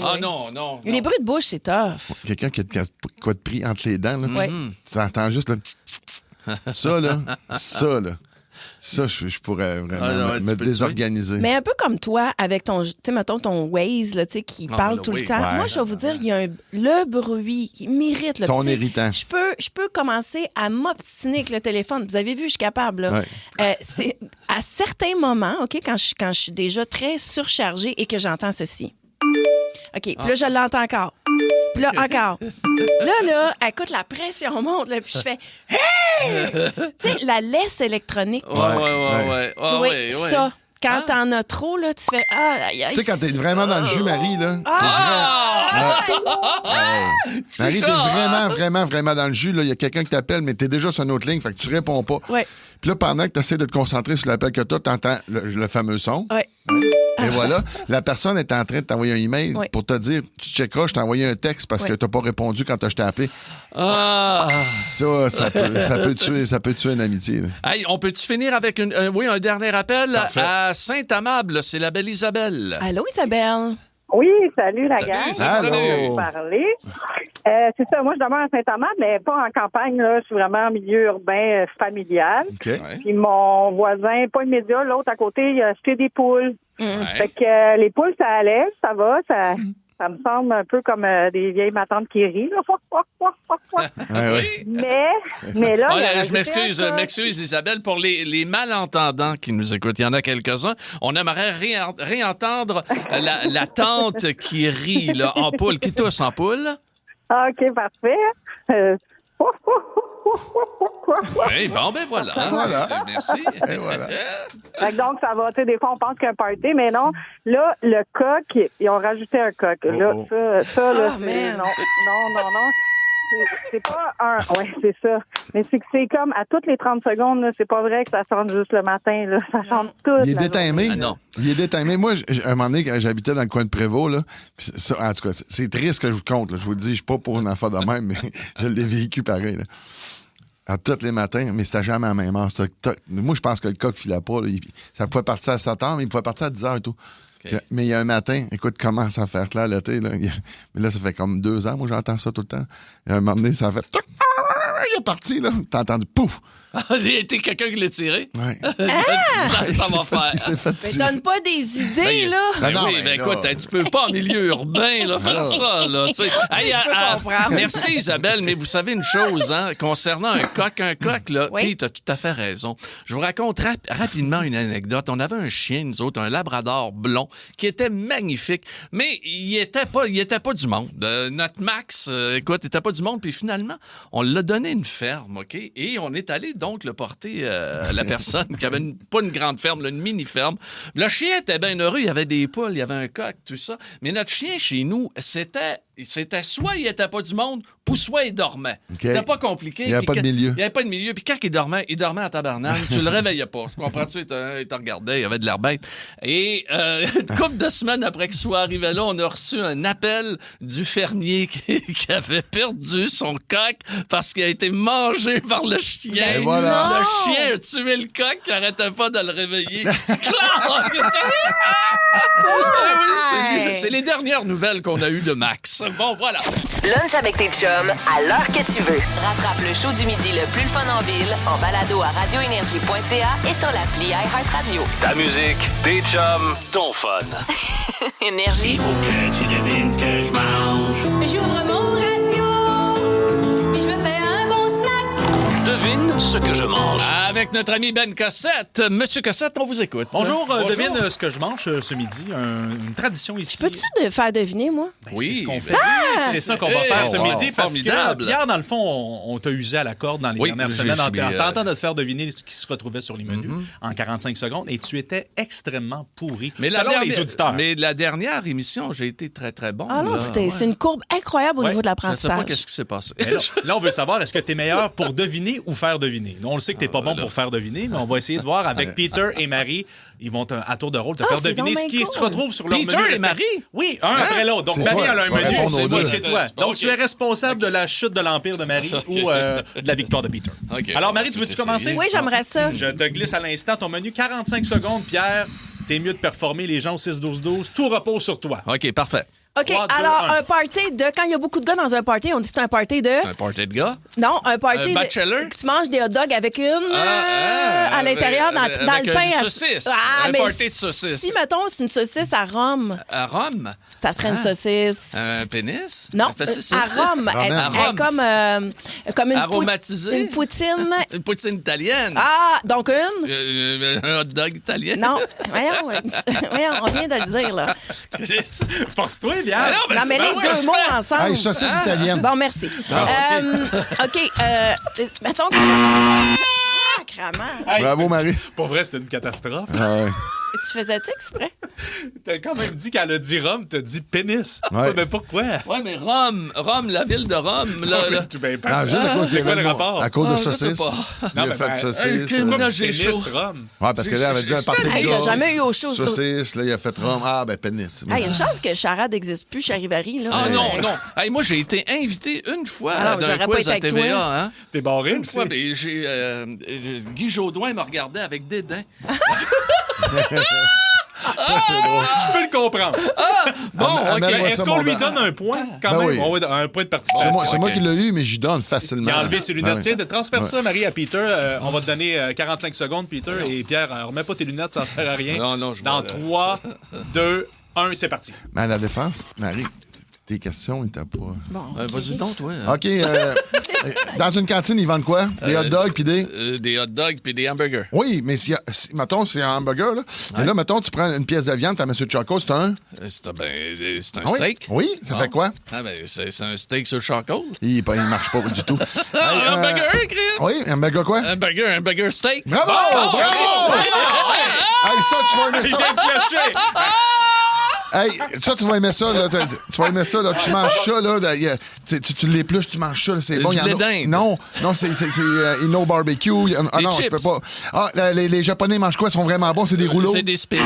Ah non. Les bruits de bouche, c'est tough. Quelqu'un qui a de quoi de pris entre les dents, là. Tu entends juste le... Ça, là. Ça, je pourrais vraiment me désorganiser. Mais un peu comme toi, avec ton, tu sais, mettons, ton Waze, là, tu sais, qui parle tout le temps. Ouais. Moi, je vais vous dire, il y a le bruit qui m'irrite. Là, ton irritant. Je peux commencer à m'obstiner avec le téléphone. Vous avez vu, je suis capable. Là. Ouais. C'est à certains moments, OK, quand je suis déjà très surchargée et que j'entends ceci. OK, puis là, je l'entends encore. Puis là, encore. Là, écoute, la pression monte, là, puis je fais « Hey! » Tu sais, la laisse électronique. Ouais. Ça. Quand t'en as trop, là, tu fais « Ah, aïe, aïe. » Tu sais, quand t'es vraiment dans le jus, Marie, là. Marie, t'es vraiment dans le jus, là. Il y a quelqu'un qui t'appelle, mais t'es déjà sur une autre ligne, fait que tu réponds pas. Ouais. Puis là, pendant que t'essaies de te concentrer sur l'appel que t'as, t'entends le fameux son. Ouais. Et voilà. La personne est en train de t'envoyer un email pour te dire, tu checkeras, je t'ai envoyé un texte parce que t'as pas répondu quand je t'ai appelé. Ça peut tuer une amitié. Hey, on peut-tu finir avec un dernier appel? Parfait. À Saint-Amable, c'est la belle Isabelle. Allô, Isabelle? Oui, salut la gang. Salut. Parler. C'est ça, moi je demeure à Saint-Amable, mais pas en campagne, là. Je suis vraiment en milieu urbain familial. Okay. Puis mon voisin, pas immédiat, l'autre à côté, il a acheté des poules. Fait que les poules, ça allait, ça va, ça me semble un peu comme des vieilles matantes qui rient. Mais là... je m'excuse, Isabelle, pour les malentendants qui nous écoutent. Il y en a quelques-uns. On aimerait réentendre la tante qui rit là, en poule, qui tousse en poule. OK, parfait. Oui, bon, ben voilà. Merci. Et voilà. Donc, ça va. Tu sais, des fois, on pense qu'un party, mais non. Là, le coq, ils ont rajouté un coq. Là, ça, là, c'est... Non. C'est pas un... Oui, c'est ça. Mais c'est que c'est comme à toutes les 30 secondes, là, c'est pas vrai que ça chante juste le matin. Là. Ça chante tout. Il est détimé. Non. Il est détimé. Moi, à un moment donné, quand j'habitais dans le coin de Prévost, là, ça, en tout cas, c'est triste que je vous compte. Là. Je vous le dis, je suis pas pour une affaire de même, mais je l'ai vécu pareil. Là. À tous les matins, mais c'était jamais à la même heure. Moi, je pense que le coq filait pas. Là. Ça pouvait partir à 7 h, mais il pouvait partir à 10 h et tout. Okay. Mais il y a un matin, écoute, commence à faire clair l'été. Là. Mais là, ça fait comme 2 ans, moi, j'entends ça tout le temps. Et à un moment donné, ça fait... Il est parti, là. T'as entendu pouf! Il y a été quelqu'un qui l'a tiré? Oui. Ça va faire. Il s'est fait tirer. Mais donne pas des idées, là. Écoute, tu peux pas en milieu urbain là, faire ça. Là, je peux comprendre. Merci, Isabelle, mais vous savez une chose, hein, concernant un coq, là, puis tu as tout à fait raison. Je vous raconte rapidement une anecdote. On avait un chien, nous autres, un labrador blond, qui était magnifique, mais il était pas du monde. Notre Max, écoute, il était pas du monde, puis finalement, on l'a donné une ferme, OK? Et on est allé donc le porter à la personne qui avait pas une grande ferme, là, une mini-ferme. Le chien était bien heureux, il y avait des poules, il y avait un coq, tout ça. Mais notre chien, chez nous, c'était soit il était pas du monde, ou soit il dormait. Okay. C'était pas compliqué. Il n'y avait pas de milieu. Il n'y avait pas de milieu. Puis quand il dormait à tabarnak. Tu le réveillais pas. Tu comprends-tu? Il te regardait, il y avait de l'air bête. Et une couple de semaines après qu'il soit arrivé là, on a reçu un appel du fermier qui avait perdu son coq parce qu'il a été mangé par le chien. Et voilà. Le chien a tué le coq qui n'arrêtait pas de le réveiller. C'est les dernières nouvelles qu'on a eues de Max. Bon, voilà. Lunch avec tes chums à l'heure que tu veux. Rattrape le show du midi le plus le fun en ville en balado à radioénergie.ca et sur l'appli iHeartRadio. Ta musique, tes chums, ton fun. Énergie. Il faut que tu devines ce que je mange. J'ouvre mon radio, puis je me fais un bon snack. Devine ce que je mange. Avec notre ami Ben Cossette. Monsieur Cossette, on vous écoute. Bonjour. Devine ce que je mange ce midi. Une tradition ici. Peux-tu faire deviner, moi? Oui. C'est ce qu'on fait. C'est ça qu'on va faire ce midi. Parce que, Pierre, dans le fond, on t'a usé à la corde dans les dernières semaines en tentant de te faire deviner ce qui se retrouvait sur les menus en 45 secondes. Et tu étais extrêmement pourri, selon les auditeurs. Mais la dernière émission, j'ai été très, très bon. Ah non, c'est une courbe incroyable au niveau de l'apprentissage. Je ne sais pas qu'est-ce qui s'est passé. Là, on veut savoir, est-ce que tu es meilleur pour deviner ou faire deviner? Nous, on le sait que tu n'es pas bon pour faire deviner, mais on va essayer de voir avec Peter et Marie. Ils vont à tour de rôle te faire deviner ce qui se retrouve sur leur menu. Peter et Marie? Oui, un après l'autre. Donc, Marie, elle a un menu. C'est toi. Donc, tu es responsable de la chute de l'Empire de Marie ou de la victoire de Peter. Alors, Marie, tu veux-tu commencer? Oui, j'aimerais ça. Je te glisse à l'instant ton menu. 45 secondes, Pierre. T'es mieux de performer les gens au 6-12-12. Tout repose sur toi. OK, parfait. OK, 3, 2, alors, 1. Un party de... Quand il y a beaucoup de gars dans un party, on dit que c'est un party de... Un party de gars? Non, un party bachelor? Tu manges des hot dogs avec à l'intérieur, dans le pain. Une saucisse. Un party de saucisse. Si, mettons, c'est une saucisse à Rome. À Rome? Ça serait une saucisse. Un pénis? Non, à Rome. Elle est comme une... Aromatisée? Une poutine. Une poutine italienne? Ah, donc une? Un hot dog italien? Non, voyons, on vient de le dire, là. Force-toi, Viens. Non, mais les deux mots ensemble. Hey, saucisse italienne. Bon, merci. OK, mettons que... Bravo, Marie. Pour vrai, c'était une catastrophe. Ah ouais. Tu faisais-tu exprès? T'as quand même dit qu'elle a dit Rome, t'as dit pénis. Ouais. Mais pourquoi? Ouais, mais Rome, la ville de Rome. Là, là. Ah, juste à cause C'est quoi le rapport? À cause de je sais saucisses. pas. Il a fait saucisses. Là, j'ai chaud. Pénis, Rome. Ouais, parce que là, elle avait dit un party de Hey, gars. t'as jamais eu au show. Saucisses, là, il a fait Rome. Ah, ben, pénis. Hey, une chance que Charade n'existe plus, Charivari. Là. Ah non. Hey, moi, j'ai été invité une fois Alors, d'un j'aurais pas quiz été à avec TVA. toi. Hein? T'es barré Une aussi? fois, ben, Guy Jodoin me regardait avec dédain. Je peux le comprendre. Bon, OK. Est-ce qu'on lui donne un point quand même? Oui. On va un point de participation. C'est moi qui l'ai eu, mais j'y donne facilement. Il a enlevé ses lunettes. Ouais. Tiens, transfère ça, Marie, à Peter. On va te donner 45 secondes, Peter. Et Pierre, remets pas tes lunettes, ça ne sert à rien. Non, je Dans vais- 3, 2, 1, c'est parti. Mais à la défense, Marie, tes questions étaient pas... Bon, Vas-y donc, toi. OK. Dans une cantine, ils vendent quoi? Des hot dogs puis des... Des hot dogs puis des hamburgers. Oui, mais mettons, c'est un hamburger, là. Mais là, mettons, tu prends une pièce de viande, t'as M. Choco, c'est un... C'est un Oui. steak. Oui, ça fait quoi? Ah, ben, c'est un steak sur charcoal. Il marche pas du tout. Un hamburger, Chris. Oui, un hamburger quoi? Un burger steak. Bravo! Oh, Bravo! Hey, ça, tu vas aimer Il ça. vient de clencher. Hey, ça, tu vas aimer ça, là. Tu vas aimer ça, là. Tu manges ça, là. Tu l'épluches, tu manges ça, là. C'est bon. Du Il y en a- blé d'Inde. Non, c'est Inno Barbecue. Ah Des non, je chips. peux pas. Ah, les Japonais mangent quoi? Ils sont vraiment bons. C'est des rouleaux. C'est des spirits.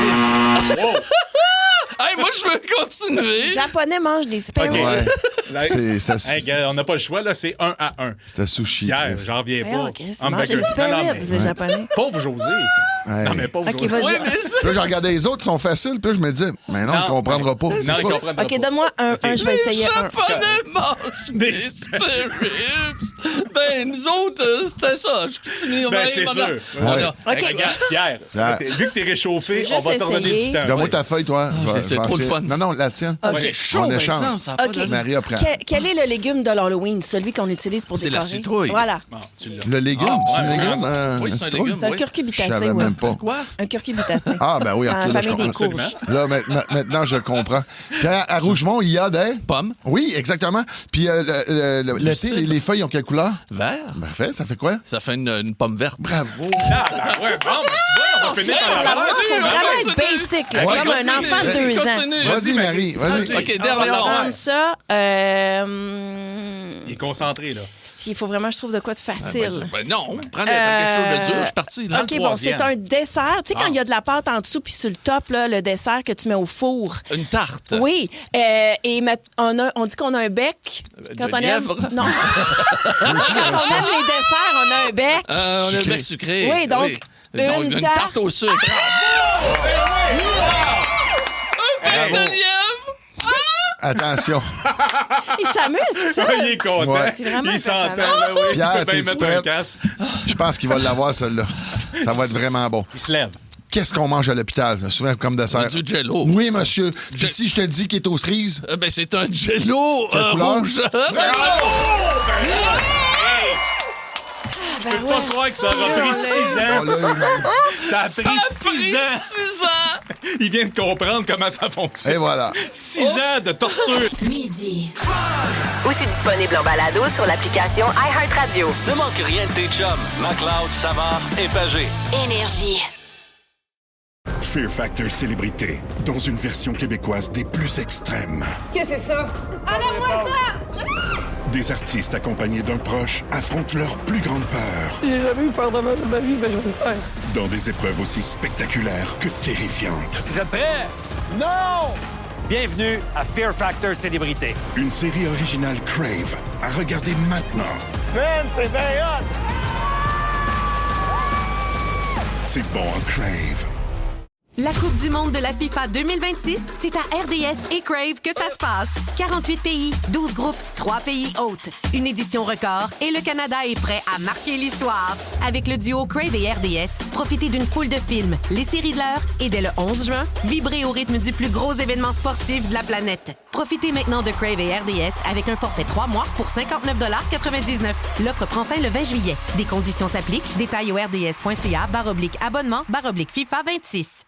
Hey, moi, je veux continuer. Les Japonais mangent des spirits. OK. Ouais. Là, C'était hey, gars, on n'a pas le choix, là, c'est 1-1. c'était sushi. Pierre, j'en reviens Voyons, pas. Chris, ils mangent des Non, spare non, ribs, mais- les Japonais. Pauvre José. Ouais. Non, mais pauvre OK, José. vas-y. Oui, mais ça... Là, je regardais les autres, ils sont faciles. Puis là, je me dis, mais non, il comprendra pas. Non, C'est il pas- comprendra OK, pas. donne-moi un, je vais Les essayer un. Japonais mangent des spare ribs. Ben, nous autres, c'était ça. Je continue. Ben, c'est sûr. Ouais. OK. Regarde, Pierre, Pierre. vu que t'es réchauffé, Juste on va te redonner essayer. du temps. Donne-moi ta feuille, toi. Je vais- c'est je vais trop le essayer. fun. Non, la tienne. OK. J'ai chaud, On par échange. exemple. Ça a pas OK. d'allure. Marie apprend. Quel est le légume de l'Halloween, celui qu'on utilise pour C'est décorer? la citrouille. Voilà. Bon, tu l'as. Le légume, c'est un ouais, légume? Oui, c'est un citrouille? légume. C'est un Oui. Je curcubitacé, savais ouais. même pas. Quoi? Un curcubitacé. Ah, ben oui, Dans ok, la là, je famille des comprends. courges. Là, maintenant, je comprends. Puis à Rougemont, il y a des... Pommes. Oui, exactement. Puis l'été, cidre. les feuilles ont quelle couleur? Vert. Parfait, ça fait quoi? Ça fait une pomme verte. Bravo. Ah, ben ouais, bon, ben c'est bon, on va finir par La l'avoir. voix, faut vraiment être basic, là, Ouais, comme un continue. enfant de 2 ans. Continue. Vas-y, Marie, vas-y. OK, On dernière va On va ronde. prendre ça. Il est concentré, là. Puis il faut vraiment que je trouve de quoi de facile. Ben non, prends quelque chose de dur. Je suis parti, là. OK, bon, c'est un dessert. Tu sais, quand il y a de la pâte en dessous, puis sur le top, là, le dessert que tu mets au four. Une tarte. Oui. Et on dit qu'on a un bec. Quand on aime. lièvre. Non. Quand on aime les desserts, on a un bec. On a le bec sucré. Oui, donc, Donc, une tarte au sucre. Un bec de lièvre. Attention. Il s'amuse, tout ça. Il est content. Ouais. C'est vraiment Il s'entend, impressionnant. là, oui. Pierre, Il peut bien t'es-tu mettre un prête? casque. Je pense qu'il va l'avoir, celle-là. Ça va être vraiment bon. Il se lève. Qu'est-ce qu'on mange à l'hôpital, souvent comme dessert? Du jello. Oui, monsieur. Puis si je te dis qu'il est aux cerises? Ben, c'est un jello Quelle couleur? rouge. Je peux pas croire que ça aura pris 6 On ans. l'a eu, même. Ça a pris 6 ans. 6 ans. Il vient de comprendre comment ça fonctionne. Et voilà. 6 ans de torture. Midi. Aussi disponible en balado sur l'application iHeartRadio. Ne manque rien de tes chums, McLeod, Savard et Pagé. Énergie. Fear Factor Célébrité, dans une version québécoise des plus extrêmes. Qu'est-ce que c'est ça? Enlève-moi ça! Des artistes accompagnés d'un proche affrontent leur plus grande peur J'ai jamais eu peur de ma vie, mais je vais le faire. dans des épreuves aussi spectaculaires que terrifiantes. Vous êtes prêts? Non! Bienvenue à Fear Factor Célébrité. Une série originale Crave à regarder maintenant. Man, c'est bien hot! C'est bon en Crave. La Coupe du monde de la FIFA 2026, c'est à RDS et Crave que ça se passe. 48 pays, 12 groupes, 3 pays hôtes. Une édition record et le Canada est prêt à marquer l'histoire. Avec le duo Crave et RDS, profitez d'une foule de films, les séries de l'heure et dès le 11 juin, vibrez au rythme du plus gros événement sportif de la planète. Profitez maintenant de Crave et RDS avec un forfait 3 mois pour 59,99 $. L'offre prend fin le 20 juillet. Des conditions s'appliquent. Détails au rds.ca/abonnement/FIFA 26.